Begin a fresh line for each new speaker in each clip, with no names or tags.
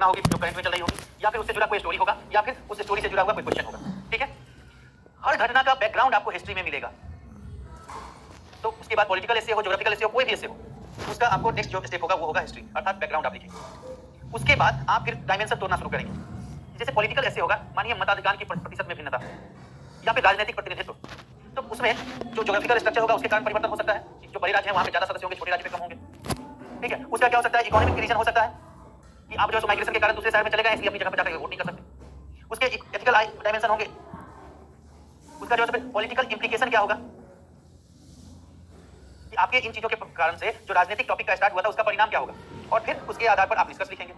घटना होगी जो करंट में चल रही होगी, या फिर उससे जुड़ा कोई स्टोरी होगा, या फिर उस स्टोरी से जुड़ा हुआ कोई क्वेश्चन होगा। ठीक है, हर घटना का बैकग्राउंड आपको हिस्ट्री में मिलेगा। तो उसके बाद पॉलिटिकल एसे हो, ज्योग्राफिकल एसे हो, कोई भी एसे हो, उसका आपको नेक्स्ट जो स्टेप होगा वो होगा हिस्ट्री, अर्थात बैकग्राउंड आप लिखेंगे। उसके बाद आप फिर डायमेंशन तोड़ना शुरू करेंगे। जैसे पॉलिटिकल ऐसे होगा, मानिए मताधिकार की प्रतिशत में भिन्नता या फिर राजनीतिक प्रतिनिधित्व, तो उसमें जो ज्योग्राफिकल स्ट्रक्चर होगा उसके कारण परिवर्तन हो सकता है। जो बड़े राज्य हैं वहां पे ज्यादा सदस्य होंगे, छोटे राज्य पे कम होंगे। ठीक है, उसका क्या हो सकता है, इकोनॉमिक रीजन हो सकता है कि आप जो है माइग्रेशन के कारण दूसरे शहर में चले गए, इसलिए अपनी जगह पर जाकर वोट नहीं कर सकते। उसके एथिकल डायमेंशन होंगे। उसका जो है पॉलिटिकल इंप्लीकेशन क्या होगा कि आपके इन चीजों के कारण से जो राजनीतिक टॉपिक का स्टार्ट हुआ था उसका परिणाम क्या होगा, और फिर उसके आधार पर आप डिस्कस लिखेंगे।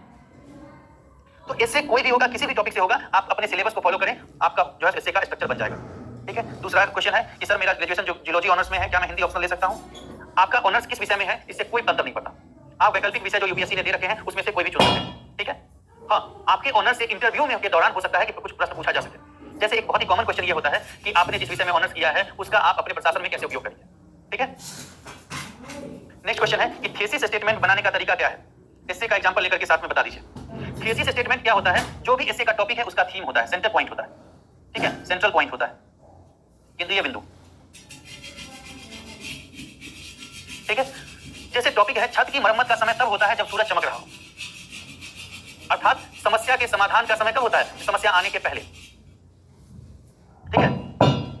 तो इससे कोई भी होगा, किसी भी टॉपिक से होगा, आप अपने सिलेबस को फॉलो करें, आपका जो है इससे का स्ट्रक्चर बन जाएगा। ठीक है, दूसरा क्वेश्चन है कि सर मेरा ग्रेजुएशन जो जियोलॉजी ऑनर्स में है, क्या मैं हिंदी ऑप्शन ले सकता हूं? आपका ऑनर्स किस विषय में है इससे कोई अंतर नहीं पड़ता। आप वैकल्पिक विषय जो यूपीएससी ने दे रखे हैं उसमें से कोई भी चुन सकते हैं। ठीक है, हाँ, आपके ऑनर्स से इंटरव्यू में के दौरान हो सकता है कि कुछ प्रश्न पूछा जा सके। जैसे एक बहुत ही कॉमन क्वेश्चन ये होता है कि आपने जिस विषय में ऑनर्स किया है उसका आप अपने प्रशासन में कैसे उपयोग करेंगे। ठीक है, नेक्स्ट क्वेश्चन है कि थीसिस स्टेटमेंट बनाने का तरीका क्या है। इससे का एग्जांपल लेकर के साथ में बता दीजिए। थीसिस स्टेटमेंट क्या होता है, जो भी इससे का टॉपिक है उसका थीम होता है, सेंटर पॉइंट होता है। ठीक है, सेंट्रल पॉइंट होता है, केंद्रीय बिंदु। ठीक है, जैसे टॉपिक है छत की मरम्मत का समय तब होता है जब सूरज चमक रहा हो, अर्थात समस्या के समाधान का समय कब होता है, समस्या आने के पहले। ठीक है,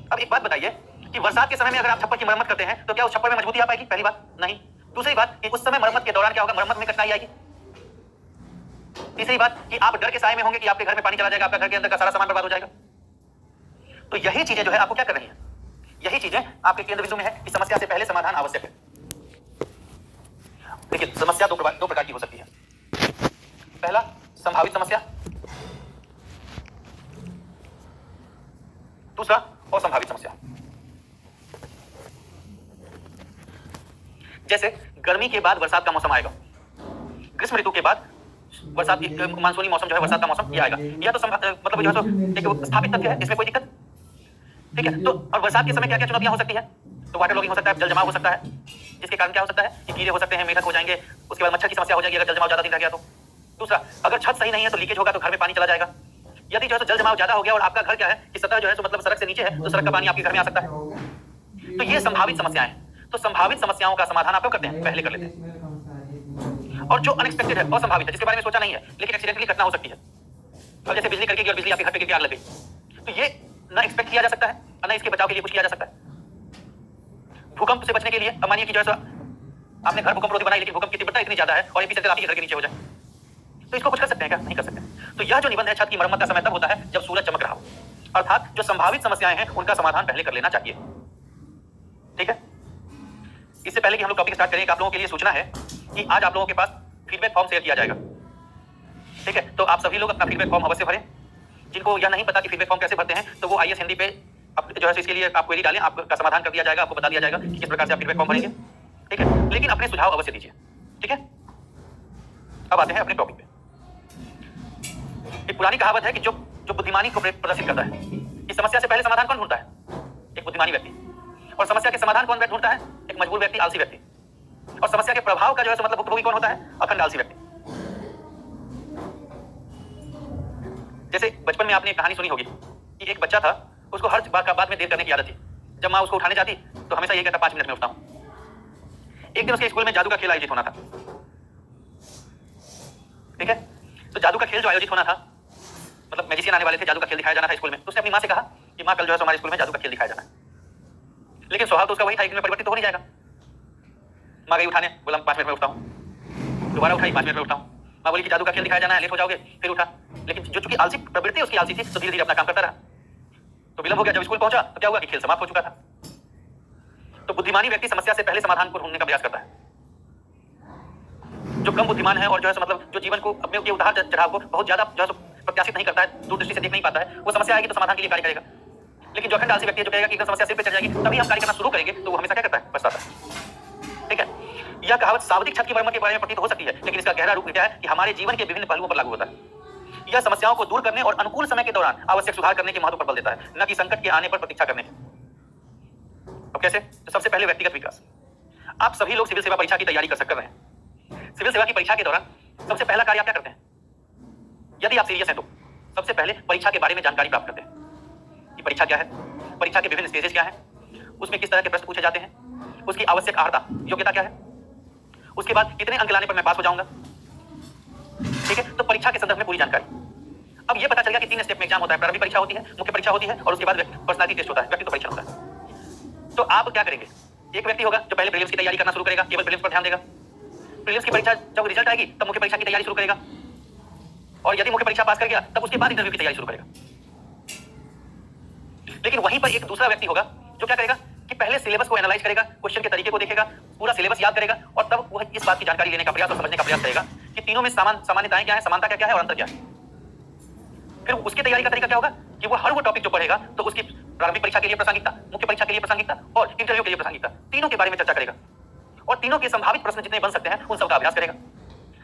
अब एक बात बताइए कि बरसात के समय में अगर आप छप्पर की मरम्मत करते हैं तो क्या उस छप्पर में मजबूती आ पाएगी? पहली बात नहीं। दूसरी बात कि उस समय मरम्मत के दौरान क्या होगा, मरम्मत में कठिनाई आएगी। तीसरी बात कि आप डर के साए में होंगे कि आपके घर में पानी चला जाएगा, आपका घर के अंदर का सारा सामान बर्बाद हो जाएगा। तो यही चीजें जो है आपको क्या कर रही हैं, यही चीजें आपके केंद्र बिंदु में है कि समस्या से पहले समाधान आवश्यक है। देखिए, समस्या दो प्रकार की हो सकती है। पहला, संभावित समस्या, दूसरा असंभावित समस्या। जैसे गर्मी के बाद बरसात का मौसम आएगा, ग्रीष्म ऋतु के बाद बरसात की मानसूनी मौसम जो है, बरसात का मौसम ये आएगा। यह तो मतलब जो है एक स्थापित तथ्य है, इसमें कोई दिक्कत। ठीक है, तो और बरसात के समय क्या क्या चुनौतियां हो सकती है, तो वाटर लॉगिंग हो सकता है, जल जमाव हो सकता है, जिसके कारण क्या हो सकता है कि कीड़े हो सकते हैं, मेढक हो जाएंगे, उसके बाद मच्छर की समस्या हो जाएगी अगर जल जमाव ज्यादा दिन रह गया तो। दूसरा, अगर छत सही नहीं है तो लीकेज होगा, तो घर में पानी चला जाएगा। यदि जो है जल जमाव ज्यादा हो गया और आपका घर क्या है कि सतह जो है मतलब सड़क से नीचे है, तो सड़क का पानी आपके घर में आ सकता है। तो ये संभावित समस्याएं हैं। तो संभावित समस्याओं का समाधान आप कब करते हैं, पहले कर लेते हैं। और जो अनएक्सपेक्टेड है, असंभावित है, जिसके बारे में सोचा नहीं है लेकिन एक्सीडेंटली घटना हो सकती है, अब जैसे बिजली कड़केगी और बिजली आपके घर पे गिर के आग लग गई, तो ये ना एक्सपेक्ट किया जा सकता है और ना इसके बचाव के लिए कुछ किया जा सकता है। भूकंप से बचने के लिए, अब मानिए कि जो है आपने घर भूकंप रोधी बनाई लेकिन भूकंप की तीव्रता इतनी ज्यादा है और एपिसेंटर आपके घर के नीचे हो जाए, तो इसको कुछ कर सकते हैं क्या, नहीं कर सकते। तो यह जो निबंध है, छत की मरम्मत का समय तब होता है जब सूरज चमक रहा हो, अर्थात जो संभावित समस्याएं हैं उनका समाधान पहले कर लेना चाहिए। ठीक है, इससे पहले कि हम लोग टॉपिक स्टार्ट करें, आप लोगों के लिए सूचना है कि आज आप लोगों के पास फीडबैक फॉर्म शेयर किया जाएगा। ठीक है, तो आप सभी लोग अपना फीडबैक फॉर्म अवश्य भरें। जिनको यह नहीं पता कि फीडबैक फॉर्म कैसे भरते हैं, तो वो आईएएस हिंदी पे जो है इसके लिए आप क्वेरी डालें, आपका समाधान कर दिया जाएगा, आपको बता दिया जाएगा कि किस प्रकार से आप फीडबैक फॉर्म भरेंगे। ठीक है, लेकिन अपने सुझाव अवश्य दीजिए। ठीक है, अब आते हैं अपने टॉपिक पे। एक पुरानी कहावत है कि जो बुद्धिमानी को प्रदर्शित करता है कि समस्या से पहले समाधान कौन ढूंढता है, एक बुद्धिमानी व्यक्ति, और समस्या के समाधान कौन ढूंढता है, एक मजबूर व्यक्ति, आलसी व्यक्ति, और समस्या के प्रभाव का जो है मतलब भुक्तभोगी कौन होता है, अखंड आलसी व्यक्ति। जैसे बचपन में आपने एक कहानी सुनी होगी कि एक बच्चा था, उसको हर बात में देर करने की आदत थी। जब माँ उसको उठाने जाती तो हमेशा ये कहता 5 मिनट में उठता हूं। एक दिन उसके स्कूल में जादू का खेल आयोजित होना था। ठीक है, तो जादू का खेल जो आयोजित होना था, मतलब मैजिशियन आने वाले थे, जादू का खेल दिखाया जाना था स्कूल में। तो उसने अपनी माँ से कहा कि माँ, कल जो है हमारे स्कूल में जादू का खेल दिखाया जाना है। लेकिन स्वभाव तो उसका वही था, एक दिन में परिवर्तित तो हो नहीं जाएगा। माँ गई उठाने, बोला 5 मिनट में उठता हूँ। दोबारा उठाई, 5 मिनट में उठता हूँ। माँ बोली कि जादू का खेल दिखाया जाना है, लेट हो जाओगे, फिर उठा। लेकिन जो चूंकि आलसी प्रवृत्ति उसकी आलसी थी, तो धीरे धीरे अपना काम करता रहा। तो विलंब हो गया। जब स्कूल पहुंचा तो क्या हुआ कि खेल समाप्त हो चुका था। तो बुद्धिमानी व्यक्ति समस्या से पहले समाधान को ढूंढने का प्रयास करता है। जो कम बुद्धिमान है और जो है मतलब जो जीवन को अपने के उतार चढ़ाव को बहुत ज्यादा जो है प्रत्याशित नहीं करता है, दूरदृष्टि से देख नहीं पाता है, वो समस्या आएगी तो समाधान के लिए कार्य करेगा। लेकिन जो अखंड आलसी व्यक्ति है, जो कहेगा कि एकदम समस्या सिर पे चढ़ जाएगी तभी हम कार्य करना शुरू करेंगे, तो वो हमेशा क्या करता है, पछताता है। ठीक है, यह कहावत सावधिक छत की मरम्मत के बारे में प्रतीत हो सकती है, लेकिन इसका गहरा रूप क्या है कि हमारे जीवन के विभिन्न पहलुओं पर लागू होता है। यह समस्याओं को दूर करने और अनुकूल समय के दौरान आवश्यक सुधार करने के महत्व पर बल देता है, न कि संकट के आने पर प्रतीक्षा करने के। अब कैसे? तो सबसे पहले व्यक्तिगत विकास। आप सभी लोग सिविल सेवा परीक्षा की तैयारी कर रहे हैं। सिविल सेवा की परीक्षा के दौरान सबसे पहला कार्य आप क्या करते हैं? यदि आप सीरियस हैं तो सबसे पहले परीक्षा के बारे में जानकारी प्राप्त करते हैं कि परीक्षा क्या है, परीक्षा के विभिन्न स्टेजेस क्या हैं, उसमें किस तरह के प्रश्न पूछे जाते हैं, उसकी आवश्यक अर्हता योग्यता क्या है, उसके बाद कितने अंक लाने पर मैं पास हो जाऊंगा। ठीक है, तो परीक्षा के संदर्भ में पूरी जानकारी। अब ये पता चल गया कि 3 स्टेप में एग्जाम होता है, प्रारंभिक परीक्षा होती है, मुख्य परीक्षा होती है और उसके बाद पर्सनालिटी टेस्ट होता है, व्यक्तित्व परीक्षण होता है। तो आप क्या करेंगे, एक व्यक्ति होगा जो पहले प्रीलिम्स की तैयारी करना शुरू करेगा, केवल प्रीलिम्स पर ध्यान देगा। प्रीलिम्स की परीक्षा जब रिजल्ट आएगी तब मुख्य परीक्षा की तैयारी शुरू करेगा, और यदि मुख्य परीक्षा पास कर गया तब उसके बाद इंटरव्यू की तैयारी शुरू करेगा। लेकिन वहीं पर एक दूसरा व्यक्ति होगा जो क्या करेगा कि पहले सिलेबस को एनालाइज करेगा, क्वेश्चन के तरीके को देखेगा, पूरा सिलेबस याद करेगा और तब वह इस बात की जानकारी लेने का प्रयास और समझने का प्रयास करेगा कि तीनों में सामान्यताएं क्या है, समानता क्या है और अंतर क्या है। फिर उसकी तैयारी का तरीका क्या होगा कि वो हर वो टॉपिक जो पढ़ेगा तो उसकी प्रारंभिक परीक्षा के लिए प्रासंगिकता, मुख्य परीक्षा के लिए प्रासंगिकता और इंटरव्यू के लिए प्रासंगिकता, तीनों के बारे में चर्चा करेगा और तीनों के संभावित प्रश्न जितने बन सकते हैं उन सबका अभ्यास करेगा।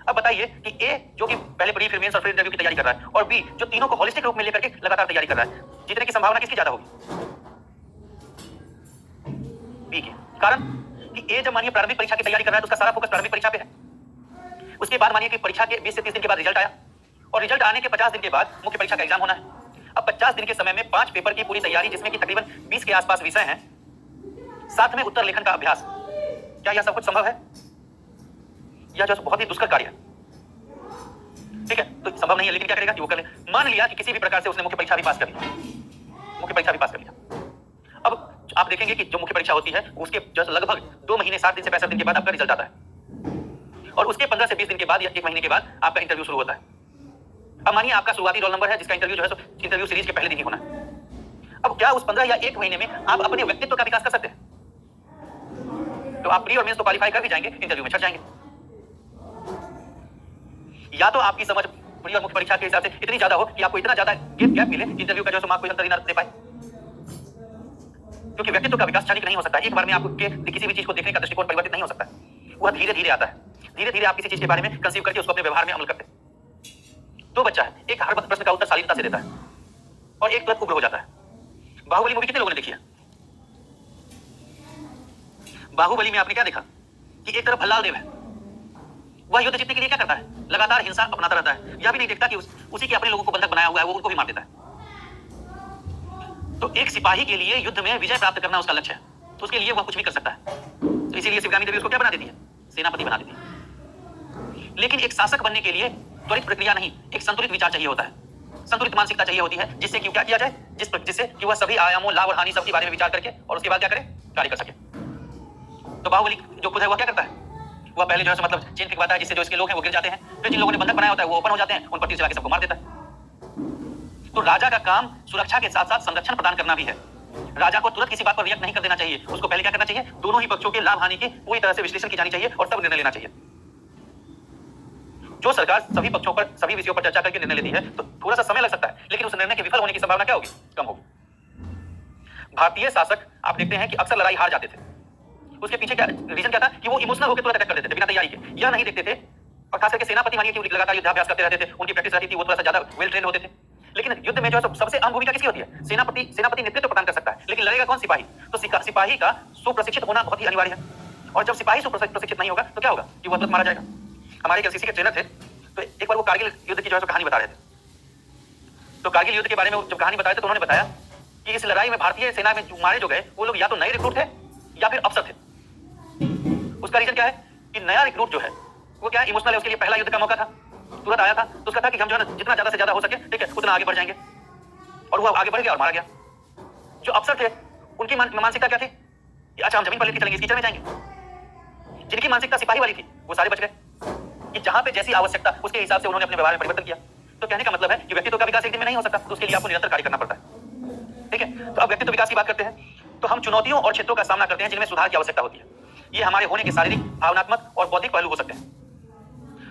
अब बताइए कि ए जो कि पहले प्री फिर मेंस और फिर इंटरव्यू की तैयारी कर रहा है और बी जो तीनों को होलिस्टिक रूप में लेकर के लगातार तैयारी कर रहा है, जीतने की संभावना किसकी ज्यादा होगी? बी की। कारण कि ए जब मानिए प्रारंभिक परीक्षा की तैयारी कर रहा है तो उसका सारा फोकस प्रारंभिक परीक्षा पे है। उसके बाद मानिए कि परीक्षा के 20 से 30 दिन के बाद रिजल्ट आया और रिजल्ट आने के 50 दिन के बाद मुख्य परीक्षा का एग्जाम होना है। अब 50 दिन के समय में 5 पेपर की पूरी तैयारी, जिसमें कि तकरीबन 20 के आसपास विषय हैं, साथ में उत्तर लेखन का अभ्यास, क्या यह सब कुछ संभव है? यह जो बहुत ही दुष्कर कार्य है। ठीक है, तो संभव नहीं है, लेकिन क्या करेगा कि वो कर ले। मान लिया कि किसी भी प्रकार से उसने मुख्य परीक्षा भी पास कर लिया, मुख्य परीक्षा भी पास कर लिया। अब आप देखेंगे कि जो मुख्य परीक्षा होती है उसके जो लगभग 2 महीने 60 दिन से 65 दिन के बाद आपका रिजल्ट आता है और उसके 15 से 20 दिन के बाद या 1 महीने के बाद आपका इंटरव्यू शुरू होता है। अब मानिए आपका शुरुआती रोल नंबर है जिसका इंटरव्यू जो है इंटरव्यू सीरीज के पहले दिन ही होना है। अब क्या उस 15 या 1 महीने में आप अपने व्यक्तित्व का विकास कर सकते हैं? तो आप प्री और मेंस तो क्वालीफाई कर भी जाएंगे, इंटरव्यू में छट जाएंगे। या तो आपकी समझ प्री और मुख्य परीक्षा के हिसाब से इतनी ज्यादा हो कि आपको इतना ज्यादा गैप मिले इंटरव्यू का जो मार्क कोई अंतर ही ना दे पाए, क्योंकि व्यक्तित्व का विकास क्षणिक नहीं हो सकता। एक बार में आपको किसी भी चीज को देखने का दृष्टिकोण परिवर्तित नहीं हो सकता है, वह धीरे धीरे आता है। धीरे धीरे आप किसी चीज के बारे में कंसीव करके उसको अपने व्यवहार में अमल करते हैं। 2 बच्चा है, एक हर प्रश्न का उत्तर शालीनता से देता है और एक तुरंत उग्र हो जाता है। बाहुबली मूवी कितने लोगों ने देखी है? बाहुबली में आपने क्या देखा कि एक तरफ भल्लाल देव है, वह युद्ध जीतने के लिए क्या करता है, लगातार हिंसा अपनाता रहता है। यह भी नहीं देखता कि उसी के अपने लोगों को बंधक बनाया हुआ है, वो उनको भी मार देता है। तो एक सिपाही के लिए युद्ध में विजय प्राप्त करना उसका लक्ष्य है, तो उसके लिए वह कुछ भी कर सकता है। तो इसीलिए शिवगामी देवी उसको क्या बना देती है, सेनापति बना देती है। लेकिन एक शासक बनने के लिए त्वरित प्रक्रिया नहीं, एक संतुलित विचार चाहिए होता है, संतुलित मानसिकता चाहिए होती है, जिससे कि क्या किया जाए, जिससे कि वह सभी आयामों, लाभ और हानि सबके बारे में विचार करके और उसके बाद क्या करे, कार्य कर सके। तो बाहुबली जो खुद है वह क्या करता है, वह पहले जो है मतलब चेन फेंकवाता है, जिससे जो इसके लोग हैं वो गिर जाते हैं। फिर जिन लोगों ने बंधक बनाया होता है वो ओपन हो जाते हैं, उन पर तीर चला के सबको मार देता है। तो राजा का काम सुरक्षा के साथ साथ संरक्षण प्रदान करना भी है। राजा को तुरंत किसी बात पर रिएक्ट नहीं कर देना चाहिए, उसको पहले क्या करना चाहिए, दोनों ही पक्षों के लाभ हानि की पूरी तरह से विश्लेषण की जानी चाहिए और तब निर्णय लेना चाहिए। जो सरकार सभी पक्षों पर, सभी विषयों पर चर्चा करके निर्णय लेती है तो थोड़ा सा समय लग सकता है, लेकिन उस निर्णय के विफल होने की संभावना क्या होगी, कम होगी। भारतीय शासक आप देखते हैं कि अक्सर लड़ाई हार जाते थे। उसके पीछे क्या रीजन क्या था कि वो इमोशनल होकर तुरंत अटैक कर देते थे बिना तैयारी के। यह नहीं देखते थे, और खास करके सेनापति मानिए कि वो लगातार युद्धाभ्यास करते रहते थे, उनकी प्रैक्टिस रहती थी, वो थोड़ा सा ज्यादा वेल ट्रेन होते थे। लेकिन युद्ध में जो है सबसे अहम भूमिका किसकी होती है, सेनापति नेतृत्व प्रदान कर सकता है, लेकिन लड़ेगा कौन, सिपाही। तो सिपाही का सुप्रशिक्षित होना बहुत ही अनिवार्य है, और जब सिपाही सुप्रशिक्षित नहीं होगा तो क्या होगा कि वह तुरंत मारा जाएगा। हमारे एक एनसीसी के ट्रेनर थे, तो एक बार वो कारगिल युद्ध की जो है कहानी बता रहे थे। तो कारगिल युद्ध के बारे में जब कहानी बताए थे तो उन्होंने बताया कि इस लड़ाई में भारतीय सेना में मारे जो गए वो लोग या तो नए रिक्रूट थे या फिर अफसर थे। उसका रीजन क्या है कि नया रिक्रूट जो है वो क्या इमोशनल है, उसके लिए पहला युद्ध का मौका था, तुरंत आया था, तो उसका था कि हम जो है जितना ज्यादा से ज्यादा हो सके, ठीक है, उतना आगे बढ़ जाएंगे, और वो आगे बढ़ गया और मारा गया। जो अफसर थे उनकी मानसिकता क्या थी कि अच्छा हम जमीन पर लेके चलेंगे, इस कीचड़ में जाएंगे। जिनकी मानसिकता सिपाही वाली थी वो सारे बच गए, कि जहां पे जैसी आवश्यकता उसके हिसाब से उन्होंने अपने व्यवहार में परिवर्तन किया। तो कहने का मतलब है कि व्यक्तित्व का विकास एक दिन में नहीं हो सकता, तो उसके लिए आपको निरंतर कार्य करना पड़ता है। ठीक है, तो अब व्यक्तित्व विकास की बात करते हैं, तो हम चुनौतियों और क्षेत्रों का सामना करते हैं जिनमें सुधार की आवश्यकता होती है। ये हमारे होने के शारीरिक, भावनात्मक और बौद्धिक पहलू हो सकते हैं।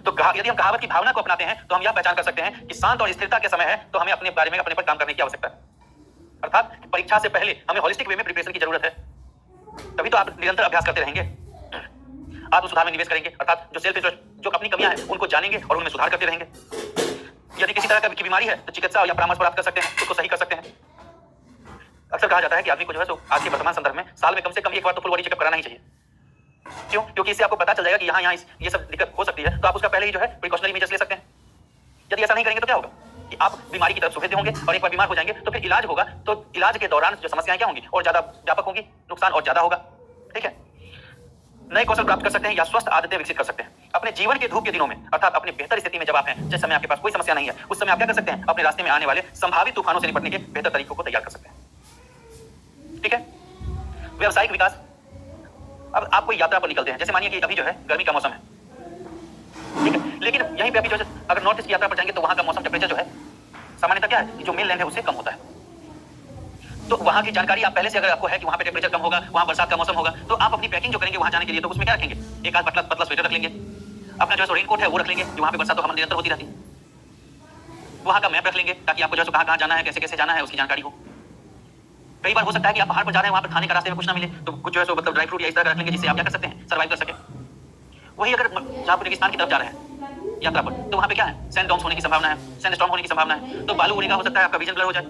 तो यदि हम कहावत की भावना को अपनाते हैं तो हम यह पहचान कर सकते हैं कि शांत और स्थिरता के समय है, तो हमें अपने बारे में अपने पर काम करने की आवश्यकता है। अर्थात परीक्षा से पहले हमें होलिस्टिक वे में प्रिपरेशन की जरूरत है, तभी तो आप निरंतर अभ्यास करते रहेंगे, आत्म सुधार में निवेश करेंगे, अर्थात जो सेल्फ इंट्रोस्पेक्शन, जो अपनी कमियां हैं उनको जानेंगे और उनमें सुधार करते रहेंगे। यदि किसी तरह की बीमारी है तो चिकित्सा या परामर्श प्राप्त कर सकते हैं, उसको सही कर सकते हैं। अक्सर कहा जाता है कि आदमी को जो है तो आज के वर्तमान संदर्भ में साल में कम से कम एक बार तो फुल बॉडी चेकअप कराना ही चाहिए। क्यों? क्योंकि इससे आपको पता चल जाएगा कि यहाँ ये सब दिक्कत हो सकती है, तो आप उसका पहले ही जो है प्रिकॉशनरी मेजर्स ले सकते हैं। यदि ऐसा नहीं करेंगे तो क्या होगा कि आप बीमारी की तरफ सुभेद्य होंगे और एक बार बीमार हो जाएंगे तो फिर इलाज होगा, तो इलाज के दौरान जो समस्याएं क्या होंगी और ज्यादा व्यापक होंगी, नुकसान और ज्यादा होगा। ठीक है, नए कौशल प्राप्त कर सकते हैं या स्वस्थ आदतें विकसित कर सकते हैं। अपने जीवन के धूप के दिनों में अर्थात अपनी बेहतर स्थिति में जब आप हैं, जिस समय आपके पास कोई समस्या नहीं है, उस समय आप क्या कर सकते हैं, अपने रास्ते में आने वाले संभावित तूफानों से निपटने के बेहतर तरीकों को तैयार कर सकते हैं। ठीक है, व्यवसायिक विकास। अब आप कोई यात्रा पर निकलते हैं, जैसे मानिए कि अभी जो है गर्मी का मौसम है, ठीक है, लेकिन यहीं पे अभी जो है अगर नॉर्थ ईस्ट की यात्रा पर जाएंगे तो वहां का मौसम टेम्परेचर जो है सामान्यतः क्या है, जो मेन लैंड है उससे कम होता है। तो वहां की जानकारी आप पहले से अगर आपको है कि वहां पे टेम्परेचर कम होगा, वहां बरसात का मौसम होगा, तो आप अपनी पैकिंग जो करेंगे वहां जाने के लिए तो उसमें क्या रखेंगे, एक आध पतला पतला स्वेटर रख लेंगे, अपना जो है रेनकोट है वो रख लेंगे, जो वहां पे बरसात तो हमें निरंतर होती रहती है। वहां का मैप रख लेंगे ताकि आपको जो है कहां जाना है, कैसे कैसे जाना है उसकी जानकारी हो। कई बार हो सकता है कि आप पहाड़ पर जा रहे हैं, वहां पर खाने का रास्ते में कुछ ना मिले, तो कुछ जो है मतलब ड्राई फ्रूट या इस तरह रख लेंगे जिससे आप क्या कर सकते हैं, सर्वाइव कर सके। वही अगर जहां पर रेगिस्तान की तरफ जा रहे हैं यात्रा पर, तो वहां पे क्या है, सैंड डॉम्स होने की संभावना है, सैंड स्टॉर्म होने की संभावना है, तो बालू उड़ने का हो सकता है, आपका विजन ब्लर हो जाए।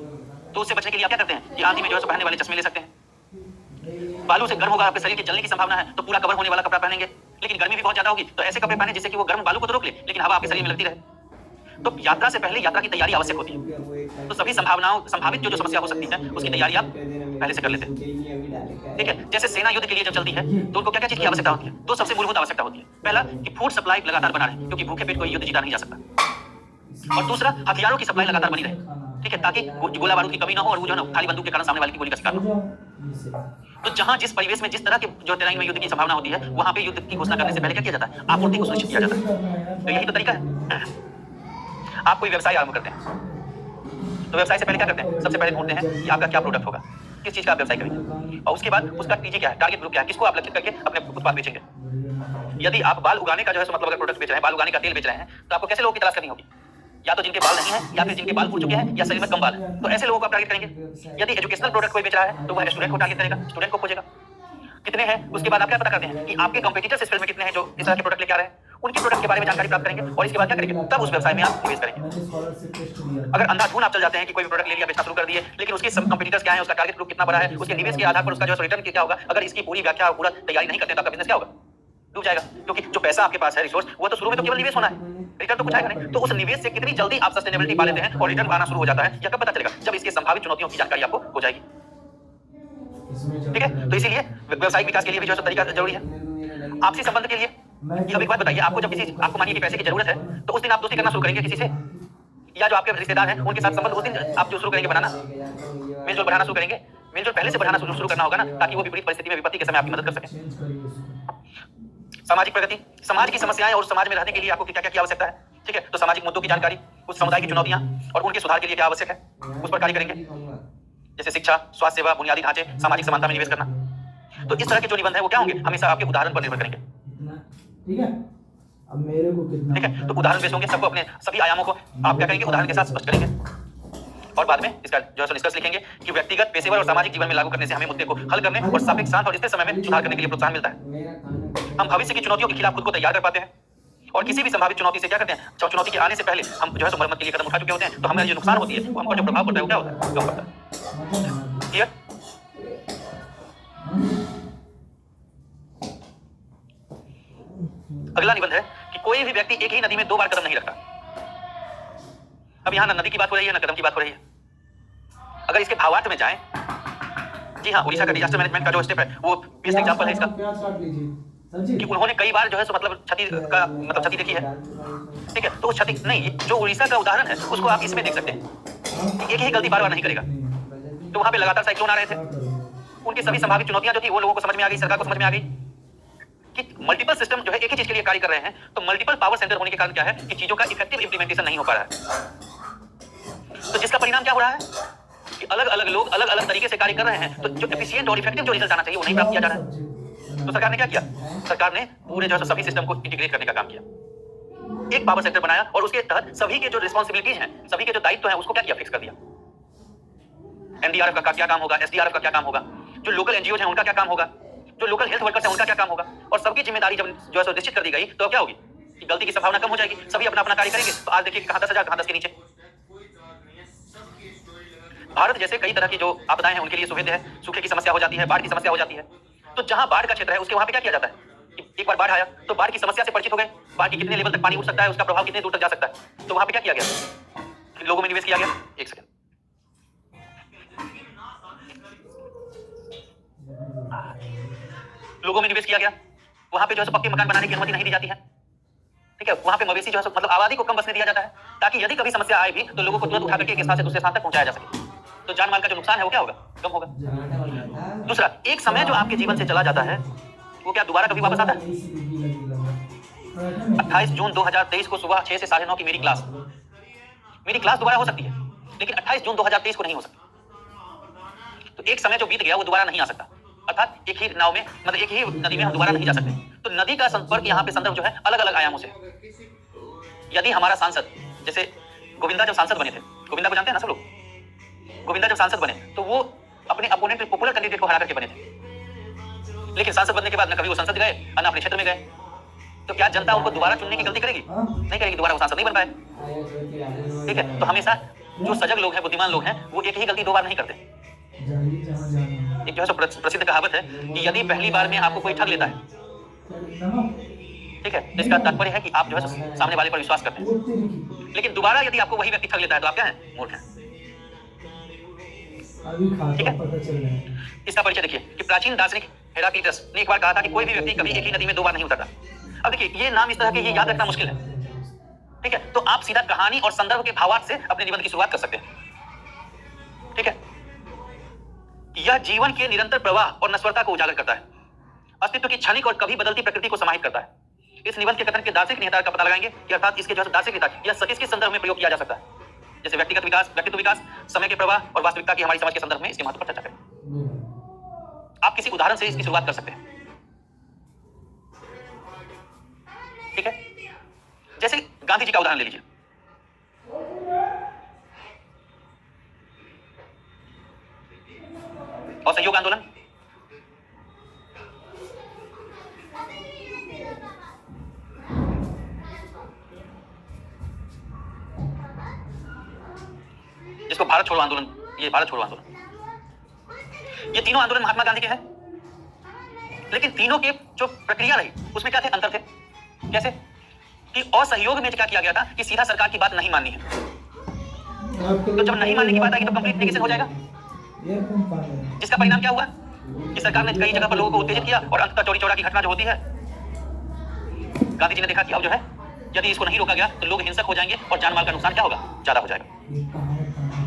तो उससे बचने के लिए आप क्या करते हैं कि आंधी में जो है पहनने वाले चश्मे ले सकते हैं। बालू से गर्म होगा, आपके शरीर के जलने की संभावना है, तो पूरा कवर होने वाला कपड़ा पहनेंगे। लेकिन गर्मी भी बहुत ज्यादा होगी तो ऐसे कपड़े पहने जिससे कि वो गर्म बालू को तो रोक ले, लेकिन हवा आपके शरीर में लगती रहे। तो यात्रा से पहले यात्रा की तैयारी आवश्यक होती है। तो सभी संभावित जो समस्या हो सकती है उसकी तैयारी आप पहले से कर लेते हैं। ठीक है, जैसे सेना युद्ध के लिए जब चलती है तो उनको क्या क्या चीज की आवश्यकता होती है, दो सबसे मूलभूत आवश्यकता होती है। पहला कि फूड सप्लाई लगातार बना रहे, क्योंकि भूखे पेट कोई युद्ध जीता नहीं जा सकता। और दूसरा, हथियारों की सप्लाई लगातार बनी रहे, ठीक है, ताकि गोला बारूद की कमी ना हो और वो जो है ना खाली बंदूक के कारण सामने वाले की गोली का शिकार ना हो। तो जहां जिस परिवेश में जिस तरह के जो टेराइन में युद्ध की संभावना होती है, वहां पे युद्ध की घोषणा करने से पहले क्या किया जाता है, आपूर्ति को सुनिश्चित किया जाता है। तो यही तो तरीका है। आप कोई व्यवसाय आरंभ करते हैं तो व्यवसाय से पहले क्या करते हैं, सबसे पहले ढूंढते हैं कि आपका क्या प्रोडक्ट होगा, किस चीज का आप व्यवसाय करेंगे, और उसके बाद उसका टीजे क्या है, टारगेट ग्रुप क्या है, किसको आप लक्षित करके अपने उत्पाद बेचेंगे। यदि आप बाल उगाने का जो है मतलब अगर प्रोडक्ट बेच रहे हैं, बाल उगाने का तेल बेच रहे हैं, तो आपको कैसे लोगों की तलाश करनी होगी, या तो जिनके बाल नहीं है, या फिर जिनके बाल उड़ चुके हैं, या शरीर में कम बाल है, तो ऐसे लोगों को आप टारगेट करेंगे। यदि एजुकेशनल प्रोडक्ट कोई बेच रहा है तो वह स्टूडेंट को टारगेट करेगा, स्टूडेंट को खोजेगा कितने हैं। उसके बाद आप क्या पता करते हैं कि आपके कंपटीटर्स इस फील्ड में कितने हैं जो इस तरह के प्रोडक्ट लेके आ रहे हैं, उनके प्रोडक्ट के बारे में जानकारी प्राप्त करेंगे और इसके बाद क्या करेंगे, तब उस व्यवसाय में आप निवेश करेंगे। अगर अंधाधुन आप चल जाते हैं कि कोई भी प्रोडक्ट ले लिया, बेचना शुरू कर दिए, लेकिन उसके सब कंपटीटर्स क्या है, उसका टारगेट ग्रुप कितना बड़ा है, उसके निवेश के आधार पर उसका जो रिटर्न क्या होगा, अगर इसकी पूरी व्याख्या पूरा तैयारी नहीं करते तो आपका बिजनेस क्या होगा, डूब जाएगा। क्योंकि जो पैसा आपके पास है, रिसोर्स, वो तो शुरू में तो केवल निवेश होना है, रिटर्न तो कुछ आएगा नहीं। तो उस निवेश से कितनी जल्दी आप सस्टेनेबिलिटी पा लेते हैं और रिटर्न आना शुरू हो जाता है, यह कब पता चलेगा, जब इसके संभावित चुनौतियों की जानकारी आपको हो जाएगी। ठीक है, तो इसीलिए व्यवसायिक विकास के लिए भी जो तरीका जरूरी है। आपसी संबंध के लिए अब एक बात बताइए, आपको जब किसी आपको मानिए कि पैसे की जरूरत है, तो उस दिन आप दोस्ती करना शुरू करेंगे किसी से, या जो आपके रिश्तेदार हैं उनके साथ संबंध उस दिन आप जो शुरू करेंगे बनाना, मेलजोल बढ़ाना शुरू करेंगे। मेलजोल पहले से बढ़ाना शुरू करना होगा ना, ताकि वो विपरीत परिस्थिति में, विपत्ति के समय आपकी मदद कर सके। सामाजिक प्रगति, समाज की समस्याएं और समाज में रहने के लिए आपको क्या क्या की आवश्यकता है। ठीक है, तो सामाजिक मुद्दों की जानकारी, उस समुदाय की चुनौतियां और उनके सुधार के लिए क्या आवश्यक है, उस पर कार्य करेंगे। जैसे शिक्षा, स्वास्थ्य सेवा, बुनियादी ढांचे, सामाजिक समानता में निवेश करना। तो इस तरह के जो निबंध है वो क्या होंगे, हमेशा आपके उदाहरण पर निर्भर करेंगे।
ठीक है, अब मेरे को कितना,
ठीक है, तो उदाहरण बेस होंगे, सबको अपने सभी आयामों को आप क्या करेंगे, उदाहरण के साथ स्पष्ट करेंगे। और बाद में इसका जो है निष्कर्ष लिखेंगे कि व्यक्तिगत, पेशेवर और सामाजिक जीवन में लागू करने से हमें मुद्दे को हल करने और सापेक्ष शांत और स्थिर समय में सुधार करने के लिए प्रोत्साहन मिलता है। हम भविष्य की चुनौतियों के खिलाफ खुद को तैयार कर पाते हैं और किसी भी संभावित चुनौती से क्या करते हैं, चुनौती के आने से पहले हम जो है मरम्मत के लिए कदम उठा चुके होते हैं, तो हमें जो नुकसान होती है वो हमको जो प्रभाव पड़ता है वो क्या होता है, कम पड़ता है। क्लियर? अगला निबंध है कि कोई भी व्यक्ति एक ही नदी में 2 बार कदम नहीं रखता। अब यहाँ ना नदी की बात हो रही है ना कदम की बात हो रही है। अगर इसके भावार्थ में जाएं, जी हाँ, उड़ीसा का डिजास्टर मैनेजमेंट का जो स्टेप है वो बेस्ट एग्जांपल है इसका, कि उन्होंने कई बार जो है मतलब क्षति देखी है। ठीक है, तो उस क्षति नहीं, जो उड़ीसा का उदाहरण है उसको आप इसमें देख सकते हैं, एक ही गलती बार बार नहीं करेगा। तो वहां पे लगातार साइक्लोन आ रहे थे, उनकी सभी संभावित चुनौतियां जो थी वो लोगों को समझ में आ गई, सरकार को समझ में आ गई कि मल्टीपल सिस्टम जो है एक ही चीज के लिए कार्य कर रहे हैं। तो मल्टीपल पावर सेंटर होने के कारण क्या है कि चीजों का इफेक्टिव इंप्लीमेंटेशन नहीं हो पा रहा है। तो जिसका परिणाम क्या हो रहा है कि अलग अलग लोग अलग अलग तरीके से कार्य कर रहे हैं, तो जो एफिशिएंट और इफेक्टिव जो रिजल्ट आना चाहिए वो नहीं प्राप्त किया जा रहा है। तो सरकार ने क्या किया, सरकार ने पूरे जो सभी सिस्टम को इंटीग्रेट करने का काम किया, एक पावर सेंटर बनाया और उसके तहत सभी के जो रिस्पॉन्सिबिलिटीज हैं, सभी के जो दायित्व हैं उसको क्या किया, फिक्स कर दिया। एनडीआरएफ का क्या काम होगा, एसडीआरएफ का क्या काम होगा, जो लोकल एनजीओ हैं उनका क्या काम होगा, जो लोकल हेल्थ वर्कर्स हैं उनका क्या काम होगा, और सबकी जिम्मेदारी जब जो है निश्चित कर दी गई तो क्या होगी कि गलती की संभावना कम हो जाएगी, सभी अपना अपना कार्य करेंगे। तो आज देखिए कहां 10,000 कहां 10 के नीचे। भारत जैसे कई तरह की जो आपदाएं हैं उनके लिए सुविधा है, सूखे की समस्या हो जाती है, बाढ़ की समस्या हो जाती है। तो जहां बाढ़ का क्षेत्र है उसके वहां पे क्या किया जाता है कि एक बार बाढ़ आया तो बाढ़ की समस्या से परिचित हो गए, बाढ़ की कितने लेवल तक पानी उठ सकता है, उसका प्रभाव कितने दूर तक जा सकता है। तो वहां पे क्या किया गया, लोगों में निवेश किया गया। एक सेकंड, लोगों में निवेश किया गया। वहां पे जो है पक्के मकान बनाने की अनुमति नहीं दी जाती है, ठीक है। वहां पे मवेशी जो है मतलब आबादी को कम बसने दिया जाता है, ताकि यदि कभी समस्या आए भी तो लोगों को तुरंत उठा करके एक स्थान से दूसरे स्थान तक पहुंचाया जा सके। तो जान माल का जो नुकसान है वो क्या होगा, कम होगा। दूसरा, एक समय जो आपके जीवन से चला जाता है वो क्या दोबारा कभी वापस आता है। 28 जून 2023 को सुबह 6 से 9:30 की मेरी क्लास दोबारा हो सकती है, लेकिन 28 जून 2023 को नहीं हो सकती। तो एक समय जो बीत गया वो दोबारा नहीं आ सकता, अर्थात एक ही नाव में मतलब एक ही नदी में हम दोबारा नहीं जा सकते। तो नदी का संपर्क यहाँ पे संदर्भ जो है अलग अलग आयामों से। यदि हमारा सांसद, जैसे गोविंदा जब सांसद बने थे, गोविंदा को जानते हैं ना सब लोग, गोविंदा जब सांसद बने तो वो अपने अपोनेंट पॉपुलर कैंडिडेट को हरा करके बने थे, लेकिन सांसद बनने के बाद न कभी वो संसद गए न अपने क्षेत्र में गए। तो क्या जनता उनको दोबारा चुनने की गलती करेगी? नहीं करेगी, दोबारा वो सांसद नहीं बन पाए, ठीक है। तो हमेशा जो सजग लोग हैं, बुद्धिमान लोग हैं, वो एक ही गलती दो बार नहीं करते। एक जो है प्रसिद्ध कहावत है कि यदि पहली बार में आपको कोई ठग लेता है, ठीक है, तो इसका तात्पर्य है कि आप जो है सामने वाले पर विश्वास करते हैं, लेकिन दोबारा यदि आपको वही व्यक्ति ठग लेता है तो आप क्या हैं, मूर्ख हैं, ठीक है। इसका परिचय देखिए कि प्राचीन दार्शनिक हेराक्लिटस ने एक बार कहा था कि कोई भी व्यक्ति कभी एक ही नदी में दो बार नहीं उतरता। अब देखिए ये नाम इस तरह के ये याद रखना मुश्किल है, ठीक है। तो आप सीधा कहानी और संदर्भ के भावार्थ से अपने जीवन की शुरुआत कर सकते हैं, ठीक है। यह जीवन के निरंतर प्रवाह और नश्वरता को उजागर करता है, अस्तित्व की क्षणिक और कभी बदलती प्रकृति को समाहित करता है। इस निबंध के कथन के दार्शनिक निहितार्थ का पता लगाएंगे कि अर्थात इसके जो है दार्शनिक निहितार्थ या सतीश के संदर्भ में प्रयोग किया जा सकता है, जैसे व्यक्तिगत विकास, व्यक्तित्व विकास, समय के प्रवाह और वास्तविकता की हमारी समझ के संदर्भ में इसके महत्व पर चर्चा करें। आप किसी उदाहरण से इसकी शुरुआत कर सकते हैं, ठीक है। जैसे गांधी जी का उदाहरण ले लीजिए। असहयोग आंदोलन, जिसको भारत छोड़ो आंदोलन, ये भारत छोड़ो आंदोलन, ये तीनों आंदोलन महात्मा गांधी के हैं, लेकिन तीनों के जो प्रक्रिया रही उसमें क्या थे, अंतर थे। कैसे कि असहयोग में क्या किया गया था कि सीधा सरकार की बात नहीं माननी है, तो जब नहीं मानने की बात आएगी तो कंप्लीट नेगेशन हो जाएगा, जिसका परिणाम क्या हुआ कि सरकार ने कई जगह पर लोगों को उत्तेजित किया और अंततः चोरी चौरा की घटना जो होती है, गांधी जी ने देखा कि अब जो है यदि इसको नहीं रोका गया तो लोग हिंसक हो जाएंगे और जान माल का नुकसान क्या होगा, ज्यादा हो जाएगा,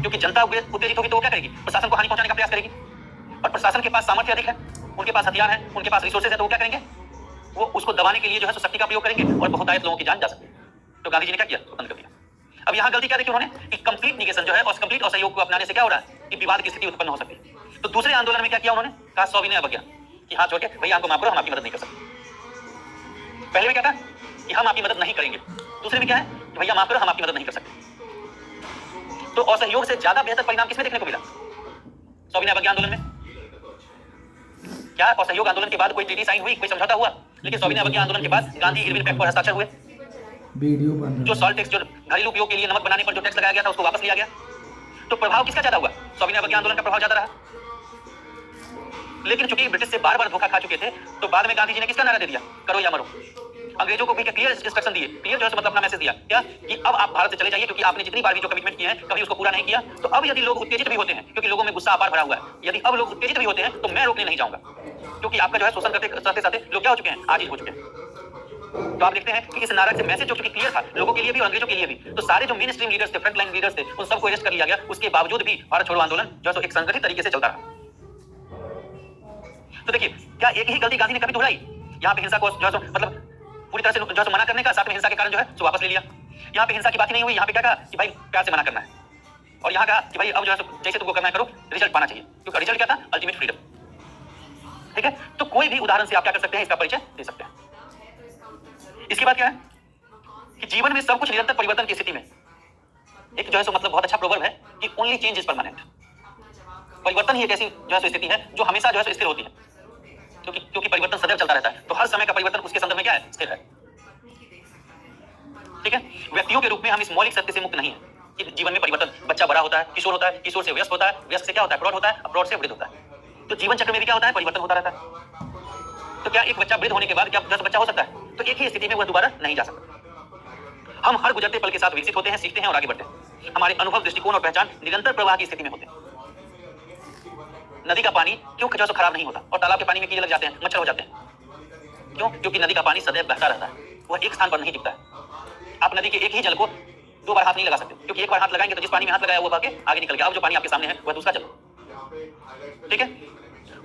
क्योंकि जनता उत्तेजित होगी तो वो क्या करेगी, प्रशासन को हानि पहुंचाने का प्रयास करेगी, और प्रशासन के पास सामर्थ्य अधिक है, उनके पास हथियार है, उनके पास रिसोर्सेज है, तो वो क्या करेंगे, वो उसको दबाने के लिए जो है शक्ति का प्रयोग करेंगे और बहुतायत लोगों की जान जा सकती है। तो गांधी जी ने क्या किया, बंद कर दिया। अब यहाँ गलती क्या देखी उन्होंने कि कंप्लीट निगेशन जो है और कंप्लीट असहयोग को अपनाने से क्या हो रहा है कि विवाद की स्थिति उत्पन्न हो सकती है। तो दूसरे आंदोलन में क्या किया उन्होंने, कहा सविनय अवज्ञा कि हाथ जोड़ के भैया हमको माफ करो, हम आपकी मदद नहीं कर सकते। पहले में क्या था कि हम आपकी मदद नहीं करेंगे, दूसरे में क्या है कि भैया माफ करो, हम आपकी मदद नहीं कर सकते। तो असहयोग से ज्यादा बेहतर परिणाम किसमें देखने को मिला, सविनय अवज्ञा आंदोलन में। क्या असहयोग आंदोलन के बाद कोई ट्रीटी साइन हुई, कोई समझौता हुआ, लेकिन सविनय अवज्ञा आंदोलन के बाद गांधी इरविन पैक्ट पर हस्ताक्षर हुए।
वीडियो बन
जो सॉल्ट टैक्स, जो घरेलू उपयोग के लिए नमक बनाने पर जो टैक्स लगाया गया था उसको वापस लिया गया। तो प्रभाव किसका ज्यादा हुआ, सविनय अवज्ञा आंदोलन का प्रभाव ज्यादा रहा। लेकिन चूंकि ब्रिटिश से बार बार धोखा खा चुके थे तो बाद में गांधी जी ने किसका नारा दे दिया, करो या मरो। अंग्रेजों को भी क्लियर इंस्ट्रक्शन दिए, क्लियर जो है मतलब अपना मैसेज दिया क्या कि अब आप भारत से चले जाइए, क्योंकि आपने जितनी बार भी जो कमिटमेंट किए हैं कभी उसको पूरा नहीं किया। तो अब यदि लोग उत्तेजित भी होते हैं, क्योंकि लोगों में गुस्सा अपार भरा हुआ है, यदि अब लोग उत्तेजित भी होते हैं तो मैं रोकने नहीं जाऊंगा, क्योंकि आपका जो है शोषण करते साथ लोग क्या हो चुके हैं, आजीज हो चुके हैं। तो आप देखते हैं कि इस नारा से मैसेज जो क्लियर था लोगों के लिए भी और अंग्रेजों के लिए भी। तो सारे जो मेन स्ट्रीम लीडर्स थे, फ्रंट लाइन लीडर्स थे, उन सबको अरेस्ट कर लिया गया। उसके बावजूद भी भारत छोड़ो आंदोलन जो है एक संगठित तरीके से चलता रहा। तो देखिए क्या एक ही गलती गांधी ने कभी दोहराई, यहाँ पे हिंसा को जो है मतलब पूरी तरह से जो है मना करने का, साथ में हिंसा के कारण जो है सो वापस ले लिया। यहाँ पे हिंसा की बात ही नहीं हुई, यहाँ पे क्या कहा कि भाई प्यार से मना करना है, और यहाँ कहा कि भाई अब जो है जैसे तुमको करना है करो, रिजल्ट पाना चाहिए, क्योंकि रिजल्ट क्या था, अल्टीमेट फ्रीडम। ठीक है, तो कोई भी उदाहरण से आप क्या कर सकते हैं, इसका परिचय दे सकते हैं। इसके बाद क्या है कि जीवन में सब कुछ निरंतर परिवर्तन की स्थिति में, एक जो है सो मतलब बहुत अच्छा प्रोवर्ब है कि ओनली चेंज इज परमानेंट। परिवर्तन ही एक ऐसी जो है स्थिति है जो हमेशा जो है स्थिर होती है, क्योंकि परिवर्तन सदैव चलता रहता है। तो हर समय का परिवर्तन उसके संदर्भ में क्या है, स्थिर है। ठीक है, व्यक्तियों के रूप में हम इस मौलिक सत्य से मुक्त नहीं है कि जीवन में परिवर्तन, बच्चा बड़ा होता है, किशोर से वयस्क होता है, वयस्क से क्या होता है, प्रौढ़ होता है, प्रौढ़ से वृद्ध होता है। तो जीवन चक्र में भी क्या होता है, परिवर्तन होता रहता है। तो क्या एक बच्चा वृद्ध होने के बाद क्या 10 बच्चा हो सकता है? तो एक ही स्थिति में वह दोबारा नहीं जा सकता। हम हर गुजरते पल के साथ विकसित होते हैं, सीखते हैं और आगे बढ़ते हैं। हमारे अनुभव, दृष्टिकोण और पहचान निरंतर प्रवाह की स्थिति में होते हैं। नदी का पानी क्यों जो है खराब नहीं होता और तालाब के पानी में कीड़े लग जाते हैं, मच्छर हो जाते हैं? क्यों? क्योंकि नदी का पानी सदैव बहता रहता है, वह एक स्थान पर नहीं टिकता है। आप नदी के एक ही जल को 2 बार हाथ नहीं लगा सकते, क्योंकि एक बार हाथ लगाएंगे तो जिस पानी में हाथ लगाया वो भाग के आगे निकल गया। अब जो पानी आपके सामने है वह दूसरा जल। ठीक है?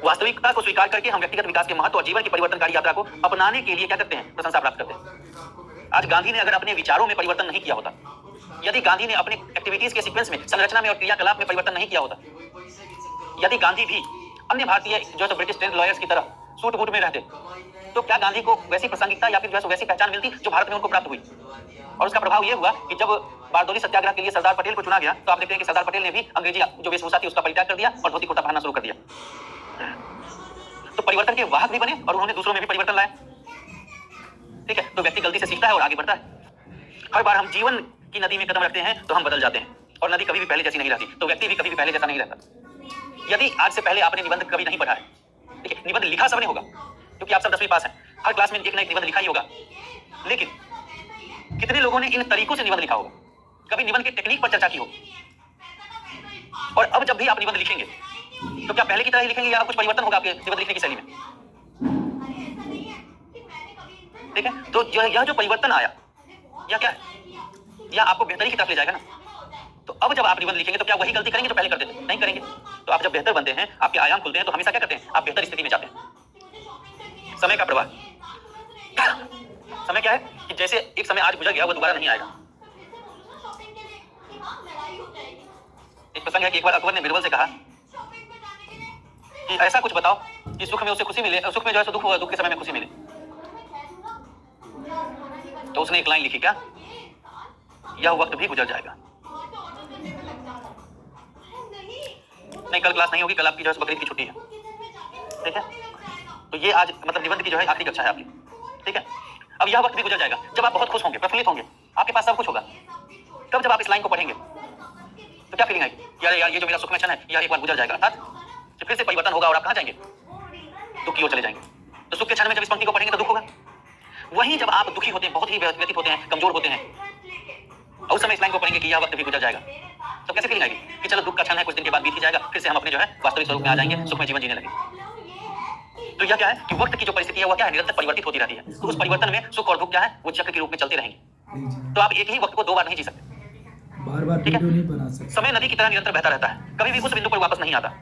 वास्तविकता को स्वीकार करके हम व्यक्तिगत विकास के महत्व और जीवन की परिवर्तनकारी यात्रा को अपनाने के लिए क्या करते हैं? प्रशंसा प्राप्त करते हैं। आज गांधी ने अगर अपने विचारों में परिवर्तन नहीं किया होता, यदि गांधी ने अपने एक्टिविटीज के सीक्वेंस में, संरचना में और क्रियाकलाप में परिवर्तन नहीं किया होता, यदि गांधी भी अन्य भारतीय जो है ब्रिटिश ट्रेंड लॉयर्स की तरह सूट बूट में रहते, तो क्या गांधी को वैसी प्रासंगिकता या फिर जो है वैसी पहचान मिलती जो भारत में उनको प्राप्त हुई? और उसका प्रभाव यह हुआ कि जब बारदौली सत्याग्रह के लिए सरदार पटेल को चुना गया, तो आप देखते हैं कि सरदार पटेल ने भी अंग्रेजी जो वेशभूषा थी उसका परित्याग कर दिया और धोती कुर्ता पहनना शुरू कर दिया। तो परिवर्तन के वाहक भी बने और उन्होंने दूसरों में भी परिवर्तन लाया। ठीक है? तो व्यक्ति गलती से सीखता है और आगे बढ़ता है। हर बार हम जीवन की नदी में कदम रखते हैं तो हम बदल जाते हैं, और नदी कभी भी पहले जैसी नहीं रहती, तो व्यक्ति भी कभी भी पहले जैसा नहीं रहता। यदि आज से पहले आपने निबंध कभी नहीं पढ़ा है, ठीक है, निबंध लिखा सबने होगा, क्योंकि आप सब 10वीं पास हैं, हर क्लास में एक ना एक निबंध लिखा ही होगा, लेकिन कितने लोगों ने इन तरीकों से निबंध लिखा होगा? कभी निबंध के टेक्निक पर चर्चा की होगी? और अब जब भी आप निबंध लिखेंगे तो क्या पहले की तरह ही लिखेंगे या कुछ परिवर्तन होगा आपके निबंध लिखने की शैली में? ठीक है? तो यह जो परिवर्तन आया या क्या है, या आपको बेहतरी की तरफ ले जाएगा ना। तो अब जब आप निबंध लिखेंगे तो क्या वही गलती करेंगे जो पहले करते थे? नहीं करेंगे। तो आप जब बेहतर बनते हैं, आपके आयाम खुलते हैं, तो हमेशा क्या करते हैं? आप बेहतर स्थिति में जाते हैं। समय का प्रवाह, समय क्या है कि जैसे एक समय आज गुजर गया वो दोबारा नहीं आएगा। एक प्रसंग है कि एक बार अकबर ने बीरबल से कहा कि ऐसा कुछ बताओ कि सुख में उसे खुशी मिले, सुख में जो है दुख हो, दुख के समय में खुशी मिले। तो उसने एक लाइन लिखी, क्या? यह वक्त भी गुजर जाएगा। नहीं, कल क्लास नहीं होगी, कल आपकी जो है बकरीद की छुट्टी है। ठीक है? तो ये आज मतलब निबंध की जो है आखिरी कक्षा है आपकी। ठीक है? अब यह वक्त भी गुजर जाएगा जब आप बहुत खुश होंगे, प्रफुल्लित होंगे, आपके पास सब कुछ होगा। तब जब आप इस लाइन को पढ़ेंगे तो क्या फीलिंग आएगी? यार ये जो मेरा सुख में क्षण है यह एक बार गुजर जाएगा, अर्थात फिर से परिवर्तन होगा और आप कहां जाएंगे? दुख की ओर चले जाएंगे। तो सुख के क्षण में जब इस पंक्ति को पढ़ेंगे तो दुख होगा। वहीं जब आप दुखी होते हैं, बहुत ही व्यथित होते हैं, कमजोर होते हैं, और उस समय इस लाइन को पढ़ेंगे कि यह वक्त भी गुजर जाएगा, तो कैसे फीलिंग आएगी कि चलो दुख का क्षण है, कुछ दिन के बाद बीत ही जाएगा, फिर से हम अपने जो है वास्तविक स्वरूप में आ जाएंगे, सुख में जीवन जीने लगेंगे। तो यह क्या है कि वक्त की जो परिस्थिति है वह क्या है? निरंतर परिवर्तित होती रहती है। तो उस परिवर्तन में सुख और दुख क्या है? वो चक्र के रूप में चलते रहेंगे। तो आप एक ही वक्त को 2 बार नहीं जी सकते,
बार-बार वीडियो नहीं बना सकते।
समय नदी की तरह निरंतर बहता रहता है, कभी भी उस बिंदु पर वापस नहीं आता।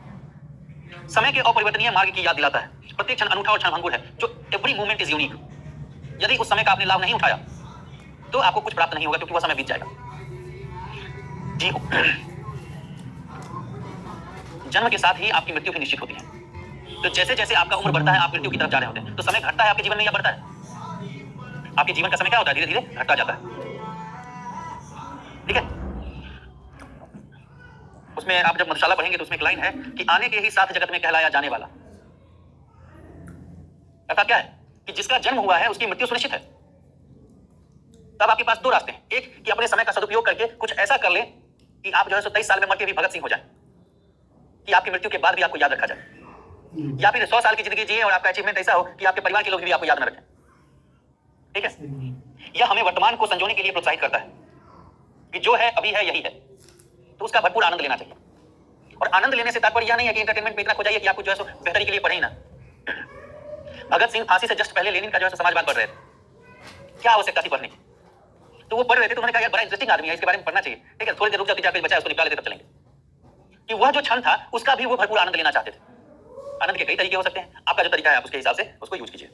समय के अपरिवर्तनीय मार्ग की याद दिलाता है। प्रत्येक क्षण अनूठा और क्षणभंगुर है, जो एवरी मोमेंट इज यूनिक। यदि उस समय का आपने लाभ नहीं उठाया तो आपको कुछ प्राप्त नहीं होगा, क्योंकि वह समय बीत जाएगा। जी हो। जन्म के साथ ही आपकी मृत्यु भी निश्चित होती है। तो जैसे जैसे आपका उम्र बढ़ता है आप मृत्यु की तरफ जा रहे होते हैं। तो समय घटता है आपके जीवन में या बढ़ता है? आपके जीवन का समय क्या होता है? धीरे धीरे घटता जाता है। ठीक है? उसमें आप जब मधुशाला पढ़ेंगे तो उसमें एक लाइन है कि आने के ही साथ जगत में कहलाया जाने वाला। अर्थात क्या है कि जिसका जन्म हुआ है उसकी मृत्यु सुनिश्चित है। तब आपके पास 2 रास्ते हैं। एक कि अपने समय का सदुपयोग करके कुछ ऐसा कर ले कि आप जो है 23 साल में मर के भी भगत सिंह हो जाए, कि आपकी मृत्यु के बाद भी आपको याद रखा जाए, या फिर 100 साल की जिंदगी जिए और आपका अचीवमेंट ऐसा हो कि आपके परिवार के लोग भी आपको याद न रखें। ठीक है? यह हमें वर्तमान को संजोने के लिए प्रोत्साहित करता है कि जो है अभी है यही है, तो उसका भरपूर आनंद लेना चाहिए। और आनंद लेने से तात्पर्य यह नहीं है कि एंटरटेनमेंट में इतना खो जाइए कि आपको जो है बेहतरी के लिए पढ़े ही ना। भगत सिंह फांसी से जस्ट पहले लेनिन का जो है समाजवाद पढ़ रहे थे, क्या आवश्यकता थी पढ़ने की? तो वो पढ़ रहे थे, तो उन्होंने कहा यार बड़ा इंटरेस्टिंग आदमी है, इसके बारे में पढ़ना चाहिए। ठीक है, थोड़ी देर रुक जाओ, 3-4 बचा है उसको निकाल लेते तब चलेंगे। कि वह जो क्षण था उसका भी वो भरपूर आनंद लेना चाहते थे। आनंद के कई तरीके हो सकते हैं, आपका जो तरीका है आप उसके हिसाब से उसको यूज कीजिए।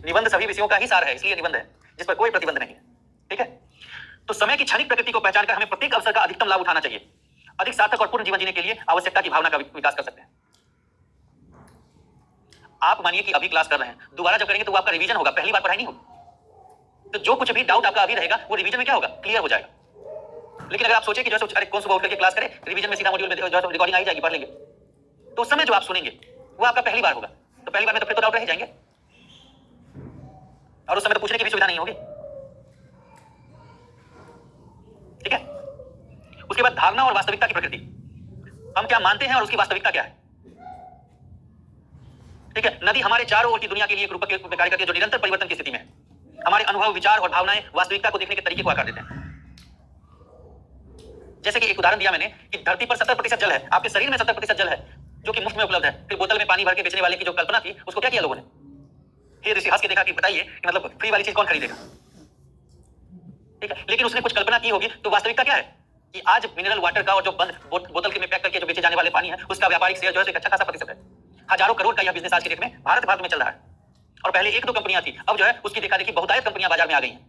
निबंध सभी विषयों का ही सार है, इसलिए निबंध है जिस पर कोई प्रतिबंध नहीं है। ठीक है? तो समय की क्षणिक प्रकृति को पहचानकर हमें प्रत्येक अवसर का अधिकतम लाभ उठाना चाहिए। अधिक सार्थक और पूर्ण जीवन जीने के लिए आवश्यकता की भावना का विकास कर सकते हैं। आप मानिए कि अभी क्लास कर रहे हैं, दोबारा जब करेंगे तो वो आपका रिवीजन होगा, पहली बार पढ़ाई नहीं होगी। तो जो कुछ भी डाउट आपका अभी रहेगा वो रिवीजन में क्या होगा? क्लियर हो जाएगा। लेकिन अगर आप सोचे कि जो अरे कौन सुबह उठ करके क्लास करें, रिवीजन में सीधा मॉड्यूल में जो रिकॉर्डिंग आई जाएगी, पढ़ लेंगे, तो उस समय जो आप सुनेंगे वो आपका पहली बार होगा। तो पहली बार में तो फिर तो डाउट रह जाएंगे, और उस समय तो पूछने की भी सुविधा नहीं होगी। ठीक है? उसके बाद धारणा और वास्तविकता की प्रकृति। हम क्या मानते हैं और उसकी वास्तविकता क्या है। ठीक है, नदी हमारे चारों ओर की दुनिया के लिए एक रूपक के रूप में कार्य करती है जो निरंतर परिवर्तन की स्थिति में है। हमारे अनुभव, विचार और भावनाएं वास्तविकता को देखने के तरीके को आकार देते हैं। जैसे कि एक उदाहरण दिया मैंने कि धरती पर 70% जल है, आपके शरीर में 70% जल है जो कि मुफ्त में उपलब्ध है। फिर बोतल में पानी भर के बेचने वाले की जो कल्पना थी, उसको क्या किया लोगों ने? फिर ऋषि हंस के देखा कि बताइए कि मतलब फ्री वाली चीज कौन खरीदेगा? ठीक है, लेकिन उसने कुछ कल्पना की होगी। तो वास्तविकता क्या है कि आज मिनरल वाटर का और जो बंद बोतल के में पैक करके जो बेचे जाने वाले पानी है, उसका व्यापारिक शेयर जो है एक अच्छा खासा प्रतिशत है। हजारों करोड़ का यह बिजनेस आज के डेट में भारत में चल रहा है। और पहले एक दो कंपनियां थी, अब जो है उसकी देखा देखी बहुतायत कंपनियां बाजार में आ गई हैं।